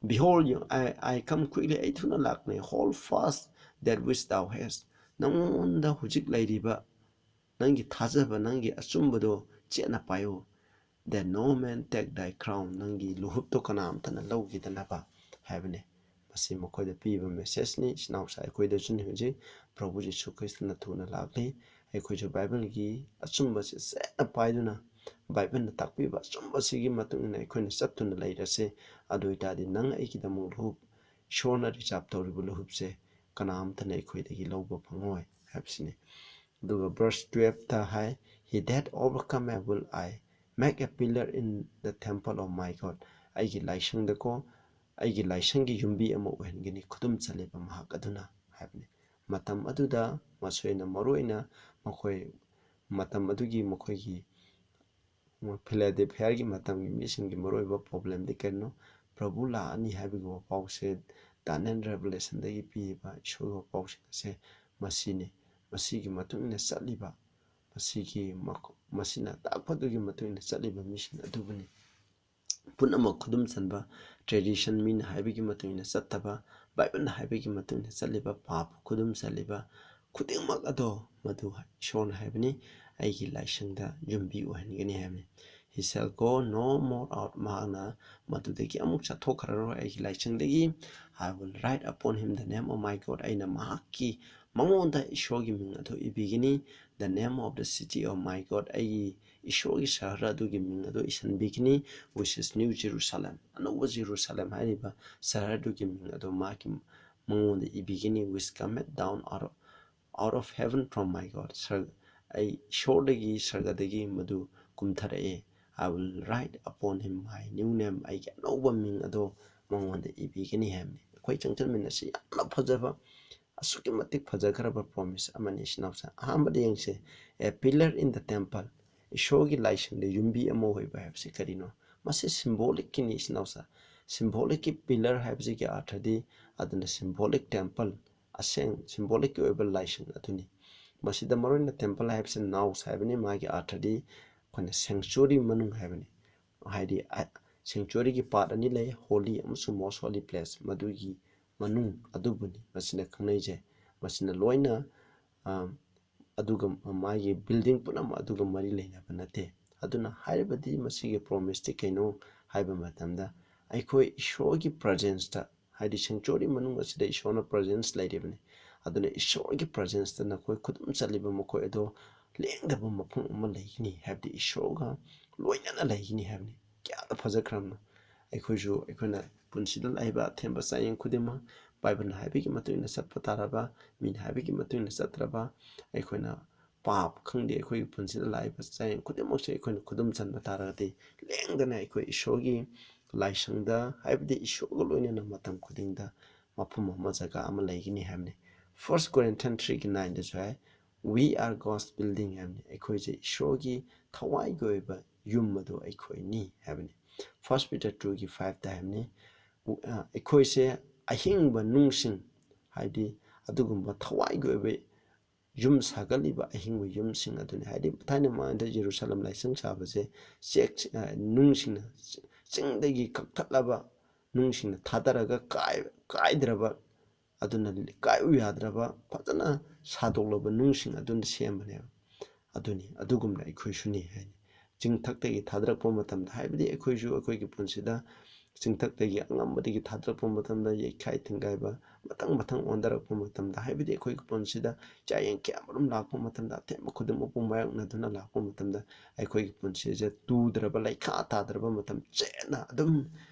Behold, I come quickly ꯑꯩ ꯊꯨꯅ ꯂꯥꯛꯅꯤ hold fast that which thou hast ꯅꯪꯉꯣꯟꯗ ꯍꯧꯖꯤꯛ ꯂꯩꯔꯤꯕ ꯅꯪꯒꯤ ꯊꯥꯖꯕ ꯅꯪꯒꯤ ꯑꯆꯨꯝꯕꯗꯣ ꯆꯦꯠꯅ ꯄꯥꯏꯌꯨ that no man take thy crown ꯅꯪꯒꯤ ꯂꯨꯍꯨꯞꯇꯣ ꯀꯅꯥꯝꯇꯅ ꯂꯧꯈꯤꯗꯅꯕ ꯍꯥꯏꯕꯅꯤ ꯃꯁꯤ ꯃꯈꯣꯏꯗ ꯄꯤꯕ ꯃꯦꯁꯦꯖꯅꯤ ꯏꯆꯤꯟꯅꯥꯎꯁꯥ ꯑꯩꯈꯣꯏꯗꯁꯨ ꯍꯧꯖꯤꯛ ꯄ꯭ꯔꯚꯨ ꯖꯤꯁꯨ ꯈ꯭ꯔꯤꯁꯇꯅ ꯊꯨꯅ ꯂꯥꯛꯂꯤ ꯑꯩꯈꯣꯏꯁꯨ ꯕꯥꯏꯕꯜꯒꯤ ꯑꯆꯨꯝꯕꯁꯤ ꯆꯦꯠꯅ ꯄꯥꯏꯗꯨꯅ ꯕꯥꯏꯕꯜꯅ ꯇꯥꯛꯄꯤꯕ ꯑꯆꯨꯝꯕꯁꯤꯒꯤ ꯃꯇꯨꯡꯏꯟꯅ ꯑꯩꯈꯣꯏꯅ ꯆꯠꯇꯨꯅ ꯂꯩꯔꯁꯦ ꯑꯗꯨ ꯑꯣꯏꯇꯥꯔꯗꯤ ꯅꯪ ꯑꯩꯒꯤꯗꯃꯛ ꯂꯨꯍꯨꯞ ꯏꯁꯣꯔꯅ ꯔꯤꯖꯥꯔꯚ ꯇꯧꯔꯤꯕ ꯂꯨꯍꯨꯞꯁꯦ ꯀꯅꯥꯝꯇꯅ ꯑꯩꯈꯣꯏꯗꯒꯤ ꯂꯧꯕ ꯐꯪꯉꯣꯏ ꯍꯥꯏꯕꯁꯤꯅꯤ ꯑꯗꯨꯒ ꯚꯔꯁ 12ꯇ ꯍꯥꯏ He that overcome will I make a pillar in the temple of my God ꯑꯩꯒꯤ ꯂꯥꯏꯁꯪꯗꯀꯣ ꯑꯩꯒꯤ ꯂꯥꯏꯁꯪꯒꯤ ꯌꯨꯝꯕꯤ ꯑꯃ ꯑꯣꯏꯍꯟꯒꯅꯤ ꯈꯨꯗꯨꯝ ꯆꯜꯂꯤꯕ ꯃꯍꯥꯛ ꯑꯗꯨꯅ ꯍꯥꯏꯕꯅꯤ ꯃꯇꯝ ꯑꯗꯨꯗ ꯃꯔꯨꯑꯣꯏꯅ ꯃꯈꯣꯏ ꯃꯇꯝ ꯑꯗꯨꯒꯤ ꯃꯈꯣꯏꯒꯤ ꯐꯤꯂꯥꯗꯦꯜꯐꯤꯌꯥꯒꯤ ꯃꯇꯝꯒꯤ ꯃꯤꯁꯤꯡꯒꯤ ꯃꯔꯨꯑꯣꯏꯕ ꯄ꯭ꯔꯣꯕ꯭ꯂꯦꯝꯗꯤ ꯀꯔꯤꯅꯣ ꯄ꯭ꯔꯚꯨ ꯂꯥꯛꯑꯅꯤ ꯍꯥꯏꯕꯒꯤ ꯋꯥꯄꯥꯎꯁꯦ ꯗꯥꯅꯤꯌꯦꯜ ꯔꯦꯚꯦꯂꯦꯁꯟꯗꯒꯤ ꯄꯤꯔꯤꯕ ꯏꯁꯣꯔꯒꯤ ꯋꯥꯄꯥꯎꯁꯤꯡ ꯑꯁꯦ ꯃꯁꯤꯅꯤ ꯃꯁꯤꯒꯤ ꯃꯇꯨꯡꯏꯟꯅ ꯆꯠꯂꯤꯕ ꯃꯁꯤꯅ ꯇꯥꯛꯄꯗꯨꯒꯤ ꯃꯇꯨꯡꯏꯟꯅ ꯆꯠꯂꯤꯕ ꯃꯤꯁꯤꯡ ꯑꯗꯨꯕꯨꯅꯤ ꯄꯨꯝꯅꯃꯛ ꯈꯨꯗꯨꯝ ꯆꯟꯕ ꯇ꯭ꯔꯦꯗꯤꯁꯟ ꯃꯤꯅ ꯍꯥꯏꯕꯒꯤ ꯃꯇꯨꯡꯏꯟꯅ ꯆꯠꯇꯕ ꯕꯥꯏꯕꯜꯅ ꯍꯥꯏꯕꯒꯤ ꯃꯇꯨꯡꯏꯟꯅ ꯆꯠꯂꯤꯕ ꯄꯥꯞ ꯈꯨꯗꯨꯝ ꯆꯜꯂꯤꯕ ꯈꯨꯗꯤꯡꯃꯛ ꯑꯗꯣ ꯃꯗꯨ ꯏꯁꯣꯔꯅ ꯍꯥꯏꯕꯅꯤ ꯑꯩꯒꯤ ꯂꯥꯏꯁꯪꯗ ꯌꯨꯝꯕꯤ ꯑꯣꯏꯍꯟꯒꯅꯤ ꯍꯥꯏꯕꯅꯤ He shall go no more out ꯃꯍꯥꯛꯅ ꯃꯗꯨꯗꯒꯤ ꯑꯃꯨꯛ ꯆꯠꯊꯣꯛꯈ꯭ꯔꯔꯣꯏ ꯑꯩꯒꯤ ꯂꯥꯏꯁꯪꯗꯒꯤ I will write upon him the name of my God ꯑꯩꯅ ꯃꯉꯣꯟꯗ ꯏꯁꯣꯔꯒꯤ ꯃꯤꯡ ꯑꯗꯨ ꯏꯕꯤꯒꯅꯤ the name of the city of my God ꯑꯩꯒꯤ ꯏꯁꯣꯔꯒꯤ ꯁꯍꯔ ꯑꯗꯨꯒꯤ ꯃꯤꯡ ꯑꯗꯨ ꯏꯁꯤꯟꯕꯤꯒꯅꯤ which is New Jerusalem ꯑꯅꯧꯕ ꯖꯦꯔꯨꯁꯥꯂꯦꯝ ꯍꯥꯏꯔꯤꯕ ꯁꯍꯔ ꯑꯗꯨꯒꯤ ꯃꯤꯡ ꯑꯗꯨ ꯃꯉꯣꯟꯗ ꯏꯕꯤꯒꯅꯤ which cometh down out of heaven from my God ꯑꯩ ꯏꯁꯣꯔꯗꯒꯤ ꯁꯔꯒꯗꯒꯤ ꯃꯗꯨ ꯀꯨꯝꯊꯔꯛꯑꯦ I will write upon him my new name ꯑꯩꯒꯤ ꯑꯅꯧꯕ ꯃꯤꯡ ꯑꯗꯣ ꯃꯉꯣꯟꯗ ꯏꯕꯤꯒꯅꯤ ꯍꯥꯏꯕꯅꯤ ꯑꯩꯈꯣꯏ ꯆꯪꯁꯤꯟꯃꯤꯟꯅꯁꯤ ꯌꯥꯝꯅ ꯐꯖꯕ ꯑꯁꯨꯛꯀꯤ ꯃꯇꯤꯛ ꯐꯖꯈ꯭ꯔꯕ ꯄ꯭ꯔꯣꯃꯤꯁ ꯑꯃꯅꯤ ꯏꯆꯤꯟꯅꯥꯎꯁꯥ ꯑꯍꯥꯟꯕꯗ ꯌꯦꯡꯁꯦ A pillar in the temple ꯏꯁꯣꯔꯒꯤ ꯂꯥꯏꯁꯪꯗ ꯌꯨꯝꯕꯤ ꯑꯃ ꯑꯣꯏꯕ ꯍꯥꯏꯕꯁꯤ ꯀꯔꯤꯅꯣ ꯃꯁꯤ ꯁꯤꯝꯕꯣꯂꯤꯛꯀꯤꯅꯤ ꯏꯆꯤꯟꯅꯥꯎꯁꯥ ꯁꯤꯝꯕꯣꯂꯤꯛꯀꯤ ꯄꯤꯂꯔ ꯍꯥꯏꯕꯁꯤꯒꯤ ꯑꯥꯔꯊꯗꯤ ꯑꯗꯨꯅ ꯁꯤꯝꯕꯣꯂꯤꯛ ꯇꯦꯝꯄꯜ ꯁꯤꯝꯕꯣꯂꯤꯛꯀꯤ ꯑꯣꯏꯕ ꯂꯥꯏꯁꯪ ꯑꯗꯨꯅꯤ ꯃꯁꯤꯗ ꯃꯔꯨꯑꯣꯏꯅ ꯇꯦꯝꯄꯜ ꯍꯥꯏꯕꯁꯤ ꯅꯥꯎꯁ ꯍꯥꯏꯕꯅꯤ ꯃꯥꯒꯤ ꯑꯥꯔꯊꯗꯤ ꯑꯩꯈꯣꯏꯅ ꯁꯦꯡꯆꯨꯔꯤ ꯃꯅꯨꯡ ꯍꯥꯏꯕꯅꯤ ꯍꯥꯏꯗꯤ ꯁꯦꯡꯆꯨꯔꯤꯒꯤ ꯄꯥꯔꯠ ꯑꯅꯤ ꯂꯩ ꯍꯣꯂꯤ ꯑꯃꯁꯨꯡ ꯃꯣꯁ ꯍꯣꯂꯤ ꯄ꯭ꯂꯦꯁ ꯃꯗꯨꯒꯤ ꯃꯅꯨꯡ ꯑꯗꯨꯕꯨꯅꯤ ꯃꯁꯤꯅ ꯈꯪꯅꯩꯁꯦ ꯃꯁꯤꯅ ꯂꯣꯏꯅ ꯑꯗꯨꯒ ꯃꯥꯒꯤ ꯕꯤꯜꯗꯤꯡ ꯄꯨꯝꯅꯃꯛ ꯑꯗꯨꯒ ꯃꯔꯤ ꯂꯩꯅꯕ ꯅꯠꯇꯦ ꯑꯗꯨꯅ ꯍꯥꯏꯔꯤꯕꯗꯤ ꯃꯁꯤꯒꯤ ꯄ꯭ꯔꯣꯃꯤꯁꯇꯤ ꯀꯩꯅꯣ ꯍꯥꯏꯕ ꯃꯇꯝꯗ ꯑꯩꯈꯣꯏ ꯏꯁꯣꯔꯒꯤ ꯄ꯭ꯔꯖꯦꯟꯁꯇ ꯍꯥꯏꯗꯤ ꯁꯦꯡꯆꯨꯔꯤ ꯃꯅꯨꯡ ꯑꯁꯤꯗ ꯏꯁꯣꯔꯅ ꯄ꯭ꯔꯖꯦꯟꯁ ꯂꯩꯔꯤꯕꯅꯤ ꯑꯗꯨꯅ ꯏꯁꯣꯔꯒꯤ ꯄ꯭ꯔꯖꯦꯟꯁꯇ ꯅꯈꯣꯏ ꯈꯨꯗꯨꯝ ꯆꯠꯂꯤꯕ ꯃꯈꯣꯏ ꯑꯗꯣ ꯂꯦꯡꯗꯕ ꯃꯐꯝ ꯑꯃ ꯂꯩꯒꯅꯤ ꯍꯥꯏꯕꯗꯤ ꯏꯁꯣꯔꯒ ꯂꯣꯏꯅꯅ ꯂꯩꯒꯅꯤ ꯍꯥꯏꯕꯅꯤ ꯀꯌꯥꯗ ꯐꯖꯈ꯭ꯔꯕꯅꯣ ꯑꯩꯈꯣꯏꯁꯨ ꯑꯩꯈꯣꯏꯅ ꯄꯨꯟꯁꯤꯗ ꯂꯥꯛꯏꯕ ꯑꯊꯦꯝꯕ ꯆꯌꯦꯡ ꯈꯨꯗꯤꯡꯃꯛ ꯕꯥꯏꯕꯜꯅ ꯍꯥꯏꯕꯒꯤ ꯃꯇꯨꯡ ꯏꯟꯅ ꯆꯠꯄ ꯇꯥꯔꯕ ꯃꯤꯅ ꯍꯥꯏꯕꯒꯤ ꯃꯇꯨꯡ ꯏꯟꯅ ꯆꯠꯇ꯭ꯔꯕ ꯑꯩꯈꯣꯏꯅ ꯄꯥꯞ ꯈꯪꯗꯦ ꯑꯩꯈꯣꯏꯒꯤ ꯄꯨꯟꯁꯤꯗ ꯂꯥꯛꯏꯕ ꯆꯌꯦꯡ ꯈꯨꯗꯤꯡꯃꯛꯁꯦ ꯑꯩꯈꯣꯏꯅ ꯈꯨꯗꯨꯝ ꯆꯟꯕ ꯇꯥꯔꯒꯗꯤ ꯂꯦꯡꯗꯅ ꯑꯩꯈꯣꯏ ꯏꯁꯣꯔꯒꯤ ꯂꯥꯏꯁꯪꯗ ꯍꯥꯏꯕꯗꯤ ꯏꯁꯣꯔꯒ ꯂꯣꯏꯅꯅ ꯃꯇꯝ ꯈꯨꯗꯤꯡꯗ ꯃꯐꯝ ꯑꯃ ꯖꯒꯥ ꯑꯃ ꯂꯩꯒꯅꯤ ꯍꯥꯏꯕꯅꯤ 1 Corinthians 3:9ꯗꯁꯨ high we are God's building ꯍꯥꯏꯕꯅꯤ ꯑꯩꯈꯣꯏꯁꯦ ꯏꯁꯣꯔꯒꯤ ꯊꯋꯥꯏꯒꯤ ꯑꯣꯏꯕ ꯌꯨꯝ ꯑꯗꯨ ꯑꯩꯈꯣꯏꯅꯤ ꯍꯥꯏꯕꯅꯤ 1 Peter 2:5ꯗ ꯍꯥꯏꯕꯅꯤ ꯑꯩꯈꯣꯏꯁꯦ ꯑꯍꯤꯡꯕ ꯅꯨꯡꯁꯤꯡ ꯍꯥꯏꯕꯗꯤ ꯑꯗꯨꯒꯨꯝꯕ ꯊꯋꯥꯏꯒꯤ ꯑꯣꯏꯕ ꯌꯨꯝ ꯁꯥꯒꯠꯂꯤꯕ ꯑꯍꯤꯡꯕ ꯌꯨꯝꯁꯤꯡ ꯑꯗꯨꯅꯤ ꯍꯥꯏꯗꯤ ꯊꯥꯏꯅ ꯃꯃꯥꯡꯗ ꯖꯦꯔꯨꯁꯂꯝ ꯂꯥꯏꯁꯪ ꯁꯥꯕꯁꯦ ꯅꯨꯡꯁꯤꯡꯅ ꯆꯤꯡꯗꯒꯤ ꯀꯛꯊꯠꯂꯕ ꯅꯨꯡꯁꯤꯡꯅ ꯊꯥꯗꯔꯒ ꯀꯥꯏꯗ꯭ꯔꯕ ꯑꯗꯨꯅ ꯀꯥꯏꯎ ꯌꯥꯗ꯭ꯔꯕ ꯐꯖꯅ ꯁꯥꯗꯣꯛꯂꯕ ꯅꯨꯡꯁꯤꯡ ꯑꯗꯨꯅ ꯁꯦꯝꯕꯅꯦꯕ ꯑꯗꯨꯅꯤ ꯑꯗꯨꯒꯨꯝꯅ ꯑꯩꯈꯣꯏꯁꯨꯅꯤ ꯍꯥꯏꯅꯤ ꯆꯤꯡꯊꯛꯇꯒꯤ ꯊꯥꯗꯔꯛꯄ ꯃꯇꯝꯗ ꯍꯥꯏꯕꯗꯤ ꯑꯩꯈꯣꯏꯁꯨ ꯑꯩꯈꯣꯏꯒꯤ ꯄꯨꯟꯁꯤꯗ ꯆꯤꯡꯊꯛꯇꯒꯤ ꯑꯉꯝꯕꯗꯒꯤ ꯊꯥꯗꯔꯛꯄ ꯃꯇꯝꯗ ꯌꯩꯈꯥꯏ ꯊꯤꯡꯒꯥꯏꯕ ꯃꯊꯪ ꯑꯣꯟꯊꯔꯛꯄ ꯃꯇꯝꯗ ꯍꯥꯏꯕꯗꯤ ꯑꯩꯈꯣꯏꯒꯤ ꯄꯨꯟꯁꯤꯗ ꯆꯌꯦꯡ ꯀꯌꯥꯃꯔꯨꯝ ꯂꯥꯛꯄ ꯃꯇꯝꯗ ꯑꯊꯦꯝꯕ ꯈꯨꯗꯤꯡꯃꯛꯄꯨ ꯃꯥꯌꯣꯛꯅꯗꯨꯅ ꯂꯥꯛꯄ ꯃꯇꯝꯗ ꯑꯩꯈꯣꯏꯒꯤ ꯄꯨꯟꯁꯤꯁꯦ ꯇꯨꯗ꯭ꯔꯕ ꯂꯩꯈꯥ ꯇꯥꯗ꯭ꯔꯕ ꯃꯇꯝ ꯆꯦꯠꯅ ꯑꯗꯨꯝ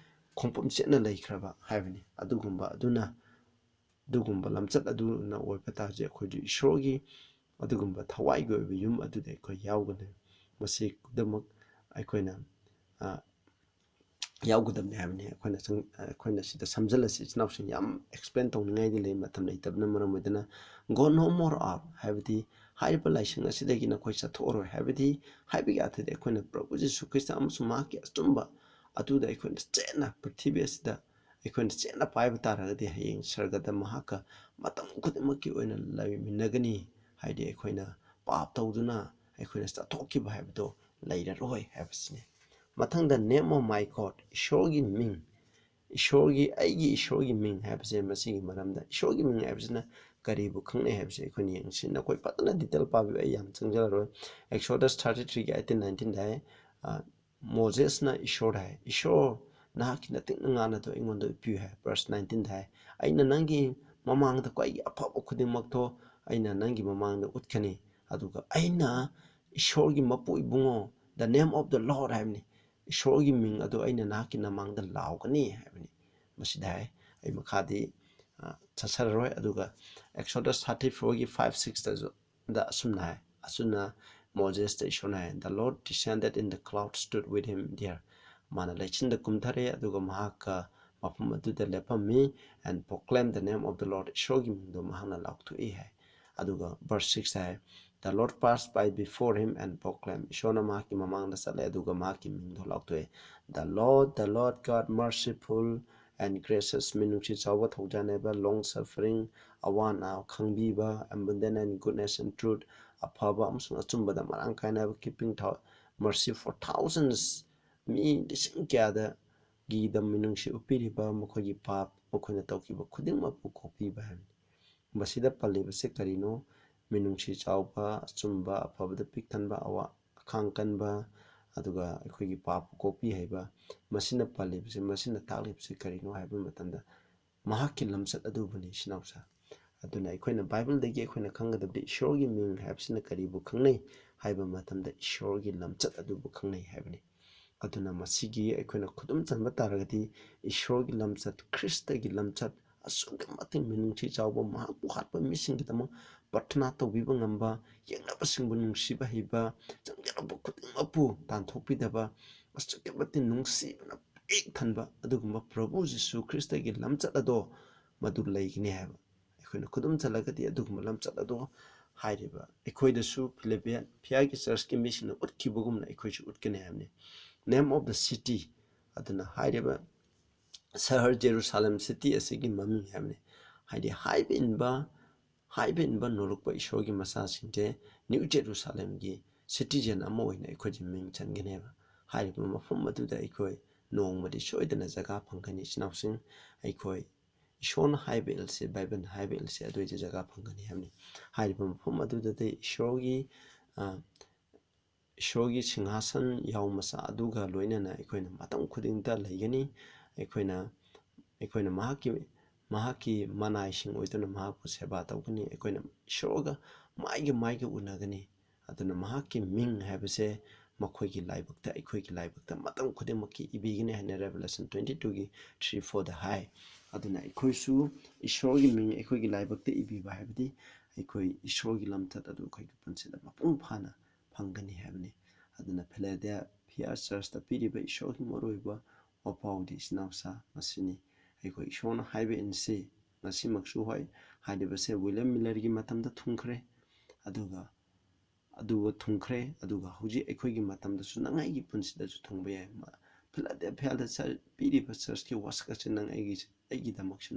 ꯈꯣꯡꯄꯨꯝ ꯆꯦꯠꯅ ꯂꯩꯈ꯭ꯔꯕ ꯍꯥꯏꯕꯅꯤ ꯑꯗꯨꯒꯨꯝꯕ ꯂꯝꯆꯠ ꯑꯗꯨꯅ ꯑꯣꯏꯕ ꯇꯥꯔꯗꯤ ꯑꯩꯈꯣꯏꯁꯨ ꯏꯁꯣꯔꯒꯤ ꯑꯗꯨꯒꯨꯝꯕ ꯊꯋꯥꯏꯒꯤ ꯑꯣꯏꯕ ꯌꯨꯝ ꯑꯗꯨꯗ ꯑꯩꯈꯣꯏ ꯌꯥꯎꯒꯅꯤ ꯃꯁꯤ ꯈꯨꯗꯤꯡꯃꯛ ꯑꯩꯈꯣꯏꯅ ꯌꯥꯎꯒꯗꯕꯅꯤ ꯍꯥꯏꯕꯅꯤ ꯑꯩꯈꯣꯏꯅ ꯁꯤꯗ ꯁꯝꯖꯤꯜꯂꯁꯤ ꯏꯆꯤꯟ ꯏꯅꯥꯎꯁꯤꯡ ꯌꯥꯝ ꯑꯦꯛꯁꯄ꯭ꯂꯦꯟ ꯇꯧꯅꯤꯡꯉꯥꯏꯗꯤ ꯂꯩ ꯃꯇꯝ ꯂꯩꯇꯕꯅ ꯃꯔꯝ ꯑꯣꯏꯗꯨꯅ ꯒꯣ ꯅꯣ ꯃꯣꯔ ꯑꯥꯎꯠ ꯍꯥꯏꯕꯗꯤ ꯍꯥꯏꯔꯤꯕ ꯂꯥꯏꯁꯪ ꯑꯁꯤꯗꯒꯤ ꯅꯈꯣꯏ ꯆꯠꯊꯣꯛꯑꯔꯣꯏ ꯍꯥꯏꯕꯗꯤ ꯍꯥꯏꯕꯒꯤ ꯑꯔꯊꯗꯤ ꯑꯩꯈꯣꯏꯅ ꯄ꯭ꯔꯚꯨ ꯖꯤꯁꯨ ꯈ꯭ꯔꯤꯁꯇ ꯑꯃꯁꯨꯡ ꯃꯍꯥꯛꯀꯤ ꯑꯆꯨꯝꯕ ꯑꯗꯨꯗ ꯑꯩꯈꯣꯏꯅ ꯆꯦꯠꯅ ꯄ꯭ꯔꯤꯊꯤꯕꯤ ꯑꯁꯤꯗ ꯑꯩꯈꯣꯏꯅ ꯆꯦꯠꯅ ꯄꯥꯏꯕ ꯇꯥꯔꯒꯗꯤ ꯍꯌꯦꯡ ꯁꯔꯒꯗ ꯃꯍꯥꯛꯀ ꯃꯇꯝ ꯈꯨꯗꯤꯡꯃꯛꯀꯤ ꯑꯣꯏꯅ ꯂꯩꯃꯤꯟꯅꯒꯅꯤ ꯍꯥꯏꯗꯤ ꯑꯩꯈꯣꯏꯅ ꯄꯥꯞ ꯇꯧꯗꯨꯅ ꯑꯩꯈꯣꯏꯅ ꯆꯠꯊꯣꯛꯈꯤꯕ ꯍꯥꯏꯕꯗꯣ ꯂꯩꯔꯔꯣꯏ ꯍꯥꯏꯕꯁꯤꯅꯤ ꯃꯊꯪꯗ ꯅꯦꯝ ꯑꯣꯐ ꯃꯥꯏ ꯒꯣꯗ ꯏꯁꯣꯔꯒꯤ ꯃꯤꯡ ꯑꯩꯒꯤ ꯏꯁꯣꯔꯒꯤ ꯃꯤꯡ ꯍꯥꯏꯕꯁꯦ ꯃꯁꯤꯒꯤ ꯃꯔꯝꯗ ꯏꯁꯣꯔꯒꯤ ꯃꯤꯡ ꯍꯥꯏꯕꯁꯤꯅ ꯀꯔꯤꯕꯨ ꯈꯪꯅꯩ ꯍꯥꯏꯕꯁꯦ ꯑꯩꯈꯣꯏꯅ ꯌꯦꯡꯁꯤ ꯅꯈꯣꯏ ꯐꯖꯅ ꯗꯤꯇꯦꯜ ꯄꯥꯕꯤꯌꯨ ꯑꯩ ꯌꯥꯝ ꯆꯪꯖꯔꯔꯣꯏ ꯑꯦꯛꯁꯣꯗꯁ 33:18-19ꯗ ꯍꯥꯏ ꯃꯣꯖꯦꯁꯅ ꯏꯁꯣꯔ ꯍꯥꯏ ꯏꯁꯣꯔ ꯅꯍꯥꯛꯀꯤ ꯅꯇꯤꯛꯅ ꯉꯥꯅꯗꯣ ꯑꯩꯉꯣꯟꯗ ꯎꯠꯄꯤꯌꯨ ꯍꯥꯏ ꯚꯔꯁ 19ꯗ ꯍꯥꯏ ꯑꯩꯅ ꯅꯪꯒꯤ ꯃꯃꯥꯡꯗ ꯈ꯭ꯋꯥꯏꯒꯤ ꯑꯐꯕ ꯈꯨꯗꯤꯡꯃꯛꯇꯣ ꯑꯩꯅ ꯅꯪꯒꯤ ꯃꯃꯥꯡꯗ ꯎꯠꯀꯅꯤ ꯑꯗꯨꯒ ꯑꯩꯅ ꯏꯁꯣꯔꯒꯤ ꯃꯄꯨ ꯏꯕꯨꯡꯉꯣ ꯗ ꯅꯦꯝ ꯑꯣꯐ ꯗ ꯂꯣꯔꯗ ꯍꯥꯏꯕꯅꯤ ꯏꯁꯣꯔꯒꯤ ꯃꯤꯡ ꯑꯗꯨ ꯑꯩꯅ ꯅꯍꯥꯛꯀꯤ ꯅꯃꯥꯡꯗ ꯂꯥꯎꯒꯅꯤ ꯍꯥꯏꯕꯅꯤ ꯃꯁꯤꯗ ꯍꯥꯏ ꯑꯩ ꯃꯈꯥꯗꯤ ꯆꯠꯊꯔꯔꯣꯏ ꯑꯗꯨꯒ ꯑꯦꯛꯁꯣꯗꯁ 34:5-6ꯗꯁꯨ ꯑꯁꯨꯝꯅ ꯍꯥꯏ ꯑꯁꯨꯝꯅ ꯃꯣꯖꯦꯁꯇ ꯏꯁꯣꯔꯅ ꯍꯥꯏ ꯗ ꯂꯣꯔꯗ descended in the cloud stood with him there ꯃꯥꯅ ꯂꯩꯆꯤꯟꯗ ꯀꯨꯝꯊꯔꯦ ꯑꯗꯨꯒ ꯃꯍꯥꯛꯀ ꯃꯐꯝ ꯑꯗꯨꯗ ꯂꯦꯞꯄꯝꯃꯤ and proclaim the name of the Lord ꯏꯁꯣꯔꯒꯤ ꯃꯤꯡꯗꯣ ꯃꯍꯥꯛꯅ ꯂꯥꯎꯊꯣꯛꯏ ꯍꯥꯏ ꯑꯗꯨꯒ verse 6 high The Lord passed by before him and proclaimed ꯏꯁꯣꯔꯅ ꯃꯍꯥꯛꯀꯤ ꯃꯃꯥꯡꯗ ꯆꯠꯂꯦ ꯑꯗꯨꯒ ꯃꯍꯥꯛꯀꯤ ꯃꯤꯡꯗꯣ ꯂꯥꯎꯊꯣꯛꯑꯦ The Lord God merciful and gracious ꯃꯤꯅꯨꯡꯁꯤ ꯆꯥꯎꯕ ꯊꯧꯖꯥꯟꯅꯕ long suffering ꯑꯋꯥ ꯑꯅꯥ ꯈꯪꯕꯤꯕ abundant and goodness and truth ꯑꯐꯕ ꯑꯃꯁꯨꯡ ꯑꯆꯨꯝꯕꯗ ꯃꯔꯥꯡ ꯀꯥꯏꯅꯕ keeping mercy for thousands ꯃꯤ ꯂꯤꯁꯤꯡ ꯀꯌꯥꯗꯒꯤꯗ ꯃꯤꯅꯨꯡꯁꯤ ꯎꯠꯄꯤꯔꯤꯕ ꯃꯈꯣꯏꯒꯤ ꯄꯥꯞ ꯃꯈꯣꯏꯅ ꯇꯧꯈꯤꯕ ꯈꯨꯗꯤꯡꯃꯛꯄꯨ ꯀꯣꯛꯄꯤꯕ ꯍꯥꯏꯕꯅꯤ ꯃꯁꯤꯗ ꯄꯜꯂꯤꯕꯁꯦ ꯀꯔꯤꯅꯣ ꯃꯤꯅꯨꯡꯁꯤ ꯆꯥꯎꯕ ꯑꯆꯨꯝꯕ ꯑꯐꯕꯗ ꯄꯤꯛ ꯊꯟꯕ ꯑꯈꯥꯡ ꯀꯟꯕ ꯑꯗꯨꯒ ꯑꯩꯈꯣꯏꯒꯤ ꯄꯥꯞ ꯀꯣꯛꯄꯤ ꯍꯩꯕ ꯃꯁꯤꯅ ꯄꯜꯂꯤꯕꯁꯦ ꯃꯁꯤꯅ ꯇꯥꯛꯂꯤꯕꯁꯦ ꯀꯔꯤꯅꯣ ꯍꯥꯏꯕ ꯃꯇꯝꯗ ꯃꯍꯥꯛꯀꯤ ꯂꯝꯆꯠ ꯑꯗꯨꯕꯨꯅꯤ ꯏꯆꯤꯟꯅꯥꯎꯁꯥ ꯑꯗꯨꯅ ꯑꯩꯈꯣꯏꯅ ꯕꯥꯏꯕꯜꯗꯒꯤ ꯑꯩꯈꯣꯏꯅ ꯈꯪꯒꯗꯕꯗꯤ ꯏꯁꯣꯔꯒꯤ ꯃꯤꯡ ꯍꯥꯏꯕꯁꯤꯅ ꯀꯔꯤꯕꯨ ꯈꯪꯅꯩ ꯍꯥꯏꯕ ꯃꯇꯝꯗ ꯏꯁꯣꯔꯒꯤ ꯂꯝꯆꯠ ꯑꯗꯨꯕꯨ ꯈꯪꯅꯩ ꯍꯥꯏꯕꯅꯤ ꯑꯗꯨꯅ ꯃꯁꯤꯒꯤ ꯑꯩꯈꯣꯏꯅ ꯈꯨꯗꯨꯝ ꯆꯟꯕ ꯇꯥꯔꯒꯗꯤ ꯏꯁꯣꯔꯒꯤ ꯂꯝꯆꯠ ꯈ꯭ꯔꯤꯁꯇꯒꯤ ꯂꯝꯆꯠ ꯑꯁꯨꯛꯀꯤ ꯃꯇꯤꯛ ꯃꯤꯅꯨꯡꯁꯤ ꯆꯥꯎꯕ ꯃꯍꯥꯛꯄꯨ ꯍꯥꯠꯄ ꯃꯤꯁꯤꯡꯒꯤꯗꯃꯛ ꯄ꯭ꯔꯊꯅꯥ ꯇꯧꯕꯤꯕ ꯉꯝꯕ ꯌꯦꯡꯅꯕꯁꯤꯡꯕꯨ ꯅꯨꯡꯁꯤꯕ ꯍꯩꯕ ꯆꯪꯖꯔꯛꯄ ꯈꯨꯗꯤꯡꯃꯛꯄꯨ ꯇꯥꯟꯊꯣꯛꯄꯤꯗꯕ ꯑꯁꯨꯛꯀꯤ ꯃꯇꯤꯛ ꯅꯨꯡꯁꯤꯕꯅ ꯄꯤꯛ ꯊꯟꯕ ꯑꯗꯨꯒꯨꯝꯕ ꯄ꯭ꯔꯚꯨ ꯖꯤꯁꯨ ꯈ꯭ꯔꯤꯁꯇꯒꯤ ꯂꯝꯆꯠ ꯑꯗꯣ ꯃꯗꯨ ꯂꯩꯒꯅꯤ ꯍꯥꯏꯕ ꯑꯩꯈꯣꯏꯅ ꯈꯨꯗꯨꯝ ꯆꯜꯂꯒꯗꯤ ꯑꯗꯨꯒꯨꯝꯕ ꯂꯝꯆꯠ ꯑꯗꯣ ꯍꯥꯏꯔꯤꯕ ꯑꯩꯈꯣꯏꯗꯁꯨ ꯐꯤꯂꯤꯄꯤꯌꯥꯒꯤ ꯆꯔꯆꯀꯤ ꯃꯤꯁꯤꯡꯅ ꯎꯠꯈꯤꯕꯒꯨꯝꯅ ꯑꯩꯈꯣꯏꯁꯨ ꯎꯠꯀꯅꯤ ꯍꯥꯏꯕꯅꯤ ꯅꯦꯝ ꯑꯣꯐ ꯗ ꯁꯤꯇꯤ ꯑꯗꯨꯅ ꯍꯥꯏꯔꯤꯕ ꯁꯍꯔ ꯖꯦꯔꯨꯁꯥꯂꯦꯝ ꯁꯤꯇꯤ ꯑꯁꯤꯒꯤ ꯃꯃꯤꯡ ꯍꯥꯏꯕꯅꯤ ꯍꯥꯏꯗꯤ ꯍꯥꯏꯕ ꯏꯟꯕ ꯅꯣꯔꯛꯄ ꯏꯁꯣꯔꯒꯤ ꯃꯆꯥꯁꯤꯡꯁꯦ ꯅ꯭ꯌꯨ ꯖꯦꯔꯨꯁꯥꯂꯦꯝꯒꯤ ꯁꯤꯇꯤꯖꯦꯟ ꯑꯃ ꯑꯣꯏꯅ ꯑꯩꯈꯣꯏꯁꯦ ꯃꯤꯡ ꯆꯟꯒꯅꯦꯕ ꯍꯥꯏꯔꯤꯕ ꯃꯐꯝ ꯑꯗꯨꯗ ꯑꯩꯈꯣꯏ ꯅꯣꯡꯃꯗꯤ ꯁꯣꯏꯗꯅ ꯖꯒꯥ ꯐꯪꯒꯅꯤ ꯏꯆꯤꯟꯅꯥꯎꯁꯤꯡ ꯑꯩꯈꯣꯏ ꯏꯁꯣꯔꯅ ꯍꯥꯏꯕ ꯏꯜꯁꯦ ꯕꯥꯏꯕꯜꯅ ꯍꯥꯏꯕ ꯏꯜꯁꯦ ꯑꯗꯨꯏꯗꯤ ꯖꯒꯥ ꯐꯪꯒꯅꯤ ꯍꯥꯏꯕꯅꯤ ꯍꯥꯏꯔꯤꯕ ꯃꯐꯝ ꯑꯗꯨꯗꯗꯤ ꯏꯁꯣꯔꯒꯤ ꯁꯤꯡꯍꯥꯁꯟ ꯌꯥꯎ ꯃꯆꯥ ꯑꯗꯨꯒ ꯂꯣꯏꯅꯅ ꯑꯩꯈꯣꯏꯅ ꯃꯇꯝ ꯈꯨꯗꯤꯡꯗ ꯂꯩꯒꯅꯤ ꯑꯩꯈꯣꯏꯅ ꯃꯍꯥꯛꯀꯤ ꯃꯅꯥꯏꯁꯤꯡ ꯑꯣꯏꯗꯨꯅ ꯃꯍꯥꯛꯄꯨ ꯁꯦꯕꯥ ꯇꯧꯒꯅꯤ ꯑꯩꯈꯣꯏꯅ ꯏꯁꯣꯔꯒ ꯃꯥꯏꯒ ꯎꯅꯒꯅꯤ ꯑꯗꯨꯅ ꯃꯍꯥꯛꯀꯤ ꯃꯤꯡ ꯍꯥꯏꯕꯁꯦ ꯃꯈꯣꯏꯒꯤ ꯂꯥꯏꯕꯛꯇ ꯑꯩꯈꯣꯏꯒꯤ ꯂꯥꯏꯕꯛꯇ ꯃꯇꯝ ꯈꯨꯗꯤꯡꯃꯛꯀꯤ ꯏꯕꯤꯒꯅꯤ ꯍꯥꯏꯅ ꯔꯦꯚꯦꯂꯦꯁꯟ 22ꯒꯤ 3-4ꯗ ꯍꯥꯏ ꯑꯗꯨꯅ ꯑꯩꯈꯣꯏꯁꯨ ꯏꯁꯣꯔꯒꯤ ꯃꯤꯡ ꯑꯩꯈꯣꯏꯒꯤ ꯂꯥꯏꯕꯛꯇ ꯏꯕꯤꯕ ꯍꯥꯏꯕꯗꯤ ꯑꯩꯈꯣꯏ ꯏꯁꯣꯔꯒꯤ ꯂꯝꯆꯠ ꯑꯗꯨ ꯑꯩꯈꯣꯏꯒꯤ ꯄꯨꯟꯁꯤꯗ ꯃꯄꯨꯡ ꯐꯥꯅ ꯐꯪꯒꯅꯤ ꯍꯥꯏꯕꯅꯤ ꯑꯗꯨꯅ ꯐꯤꯂꯥꯗꯦꯜꯐꯤꯌꯥ ꯆꯔꯆꯇ ꯄꯤꯔꯤꯕ ꯏꯁꯣꯔꯒꯤ ꯃꯔꯨꯑꯣꯏꯕ ꯋꯥꯐꯥꯎꯗꯤ ꯏꯆꯤꯟꯅꯥꯎꯁꯥ ꯃꯁꯤꯅꯤ ꯑꯩꯈꯣꯏ ꯏꯁꯣꯔꯅ ꯍꯥꯏꯕ ꯏꯟꯁꯤ ꯉꯁꯤꯃꯛꯁꯨ ꯍꯣꯏ ꯍꯥꯏꯔꯤꯕꯁꯦ ꯋꯤꯂꯤꯌꯝ ꯃꯤꯂꯔꯒꯤ ꯃꯇꯝꯗ ꯊꯨꯡꯈ꯭ꯔꯦ ꯑꯗꯨꯒ ꯊꯨꯡꯈ꯭ꯔꯦ ꯑꯗꯨꯒ ꯍꯧꯖꯤꯛ ꯑꯩꯈꯣꯏꯒꯤ ꯃꯇꯝꯗꯁꯨ ꯅꯉꯥꯏꯒꯤ ꯄꯨꯟꯁꯤꯗꯁꯨ ꯊꯨꯡꯕ ꯌꯥꯏ ꯐꯤꯂꯥꯗꯦꯜꯐꯤꯌꯥꯗ ꯄꯤꯔꯤꯕ ꯆꯔꯆꯀꯤ ꯋꯥꯁꯛ ꯑꯁꯤ ꯅꯪ ꯑꯩꯒꯤꯗꯃꯛꯁꯨ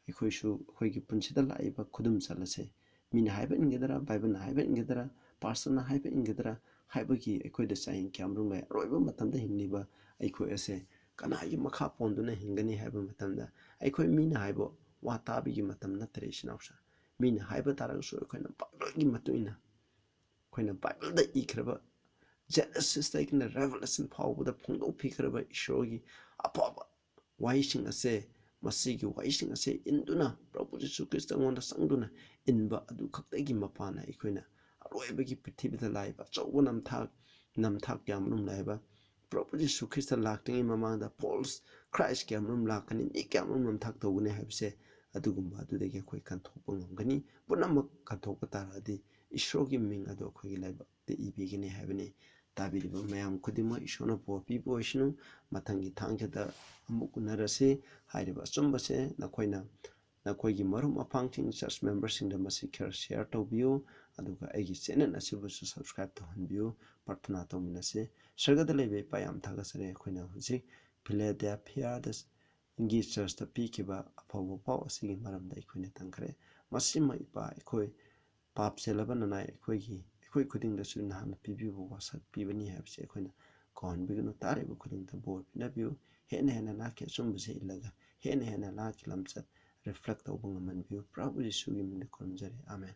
ꯑꯩꯈꯣꯏꯁꯨ ꯑꯩꯈꯣꯏꯒꯤ ꯄꯨꯟꯁꯤꯗ ꯂꯥꯛꯏꯕ ꯈꯨꯗꯨꯝ ꯆꯜ ꯑꯁꯦ ꯃꯤꯅ ꯍꯥꯏꯕ ꯏꯟꯒꯗ꯭ꯔꯥ ꯕꯥꯏꯕꯜꯅ ꯍꯥꯏꯕ ꯏꯟꯒꯗ꯭ꯔꯥ ꯄꯥꯁꯇꯔꯅ ꯍꯥꯏꯕ ꯏꯟꯒꯗ꯭ꯔꯥ ꯍꯥꯏꯕꯒꯤ ꯑꯩꯈꯣꯏꯗ ꯆꯥꯌꯦꯡ ꯀꯌꯥꯃꯔꯨꯝ ꯂꯩ ꯑꯔꯣꯏꯕ ꯃꯇꯝꯗ ꯍꯤꯡꯂꯤꯕ ꯑꯩꯈꯣꯏ ꯑꯁꯦ ꯀꯅꯥꯒꯤ ꯃꯈꯥ ꯄꯣꯟꯗꯨꯅ ꯍꯤꯡꯒꯅꯤ ꯍꯥꯏꯕ ꯃꯇꯝꯗ ꯑꯩꯈꯣꯏ ꯃꯤꯅ ꯍꯥꯏꯕ ꯋꯥ ꯇꯥꯕꯒꯤ ꯃꯇꯝ ꯅꯠꯇ꯭ꯔꯦ ꯏꯆꯤꯟꯅꯥꯎꯁꯥ ꯃꯤꯅ ꯍꯥꯏꯕ ꯇꯥꯔꯒꯁꯨ ꯑꯩꯈꯣꯏꯅ ꯕꯥꯏꯕꯜꯒꯤ ꯃꯇꯨꯡ ꯏꯟꯅ ꯑꯩꯈꯣꯏꯅ ꯕꯥꯏꯕꯜꯗ ꯏꯈ꯭ꯔꯕ ꯖꯦꯅꯦꯁꯤꯁꯇꯒꯤꯅ ꯔꯦꯚꯦꯂꯦꯁꯟ ꯐꯥꯎꯕꯗ ꯐꯣꯡꯗꯣꯛꯄꯤꯈ꯭ꯔꯕ ꯏꯁꯣꯔꯒꯤ ꯑꯐꯕ ꯋꯥꯍꯩꯁꯤꯡ ꯑꯁꯦ ꯃꯁꯤꯒꯤ ꯋꯥꯍꯩꯁꯤꯡ ꯑꯁꯦ ꯏꯟꯗꯨꯅ ꯄ꯭ꯔꯚꯨ ꯖꯤꯁꯨ ꯈ꯭ꯔꯤꯁꯇ ꯑꯩꯉꯣꯟꯗ ꯆꯪꯗꯨꯅ ꯏꯟꯕ ꯑꯗꯨ ꯈꯛꯇꯒꯤ ꯃꯄꯥꯟꯅ ꯑꯩꯈꯣꯏꯅ ꯑꯔꯣꯏꯕꯒꯤ ꯄ꯭ꯔꯤꯊꯤꯕꯤꯗ ꯂꯥꯛꯏꯕ ꯑꯆꯧꯕ ꯅꯝꯊꯥꯛ ꯀꯌꯥꯃꯔꯨꯝ ꯂꯥꯛꯏꯕ ꯄ꯭ꯔꯚꯨ ꯖꯤꯁꯨ ꯈ꯭ꯔꯤꯁꯇ ꯂꯥꯛꯇ꯭ꯔꯤꯉꯩ ꯃꯃꯥꯡꯗ ꯐꯣꯜꯁ ꯈ꯭ꯔꯥꯏꯁ ꯀꯌꯥꯃꯔꯨꯝ ꯂꯥꯛꯀꯅꯤ ꯃꯤ ꯀꯌꯥꯃꯔꯨꯝ ꯅꯝꯊꯥꯛ ꯇꯧꯒꯅꯤ ꯍꯥꯏꯕꯁꯦ ꯑꯗꯨꯒꯨꯝꯕ ꯑꯗꯨꯗꯒꯤ ꯑꯩꯈꯣꯏ ꯀꯟꯊꯣꯛꯄ ꯉꯝꯒꯅꯤ ꯄꯨꯝꯅꯃꯛ ꯀꯟꯊꯣꯛꯄ ꯇꯥꯔꯒꯗꯤ ꯏꯁꯣꯔꯒꯤ ꯃꯤꯡ ꯑꯗꯨ ꯑꯩꯈꯣꯏꯒꯤ ꯂꯥꯏꯕꯛꯇ ꯏꯕꯤꯒꯅꯤ ꯍꯥꯏꯕꯅꯤ ꯇꯥꯕꯤꯔꯤꯕ ꯃꯌꯥꯝ ꯈꯨꯗꯤꯡꯃꯛ ꯏꯁꯣꯔꯅ ꯕꯣꯔ ꯄꯤꯕ ꯑꯣꯏꯁꯅꯨ ꯃꯊꯪꯒꯤ ꯊꯥꯡꯖꯗ ꯑꯃꯨꯛ ꯎꯅꯔꯁꯤ ꯍꯥꯏꯔꯤꯕ ꯑꯆꯨꯝꯕꯁꯦ ꯅꯈꯣꯏꯒꯤ ꯃꯔꯨꯞ ꯃꯄꯥꯡꯁꯤꯡ ꯆꯔꯆ ꯃꯦꯝꯕꯔꯁꯤꯡꯗ ꯃꯁꯤ ꯈꯔ ꯁꯤꯌꯔ ꯇꯧꯕꯤꯌꯨ ꯑꯗꯨꯒ ꯑꯩꯒꯤ ꯆꯦꯅꯦꯜ ꯑꯁꯤꯕꯨꯁꯨ ꯁꯕꯁꯀ꯭ꯔꯥꯏꯕ ꯇꯧꯍꯟꯕꯤꯌꯨ ꯄ꯭ꯔꯊꯅꯥ ꯇꯧꯃꯤꯟꯅꯁꯤ ꯁꯔꯒꯗ ꯂꯩꯕ ꯏꯄꯥ ꯌꯥꯝ ꯊꯥꯒꯠꯆꯔꯤ ꯑꯩꯈꯣꯏꯅ ꯍꯧꯖꯤꯛ ꯐꯤꯂꯥꯗꯦꯜꯐꯤꯌꯥꯗ ꯒꯤ ꯆꯔꯆꯇ ꯄꯤꯈꯤꯕ ꯑꯐꯕ ꯄꯥꯎ ꯑꯁꯤꯒꯤ ꯃꯔꯝꯗ ꯑꯩꯈꯣꯏꯅ ꯇꯝꯈ꯭ꯔꯦ ꯃꯁꯤꯃ ꯏꯄꯥ ꯑꯩꯈꯣꯏ ꯄꯥꯞ ꯆꯦꯜꯂꯕ ꯅꯅꯥꯏ ꯑꯩꯈꯣꯏ ꯈꯨꯗꯤꯡꯗꯁꯨ ꯅꯍꯥꯛꯅ ꯄꯤꯕꯤꯕ ꯋꯥꯁꯛ ꯄꯤꯕꯅꯤ ꯍꯥꯏꯕꯁꯤ ꯑꯩꯈꯣꯏꯅ ꯀꯥꯎꯍꯟꯕꯤꯒꯅꯨ ꯇꯥꯔꯤꯕ ꯈꯨꯗꯤꯡꯗ ꯕꯣꯔ ꯄꯤꯅꯕꯤꯌꯨ ꯍꯦꯟꯅ ꯅꯍꯥꯛꯀꯤ ꯑꯆꯨꯝꯕꯁꯤ ꯏꯜꯂꯒ ꯍꯦꯟꯅ ꯅꯍꯥꯛꯀꯤ ꯂꯝꯆꯠ ꯔꯤꯐ꯭ꯂꯦꯛ ꯇꯧꯕ ꯉꯝꯍꯟꯕꯤꯌꯨ ꯄ꯭ꯔꯚꯨ ꯌꯤꯁꯨꯒꯤ ꯃꯤꯡꯗ ꯈꯨꯔꯨꯝꯖꯔꯤ ꯑꯥꯃꯦꯟ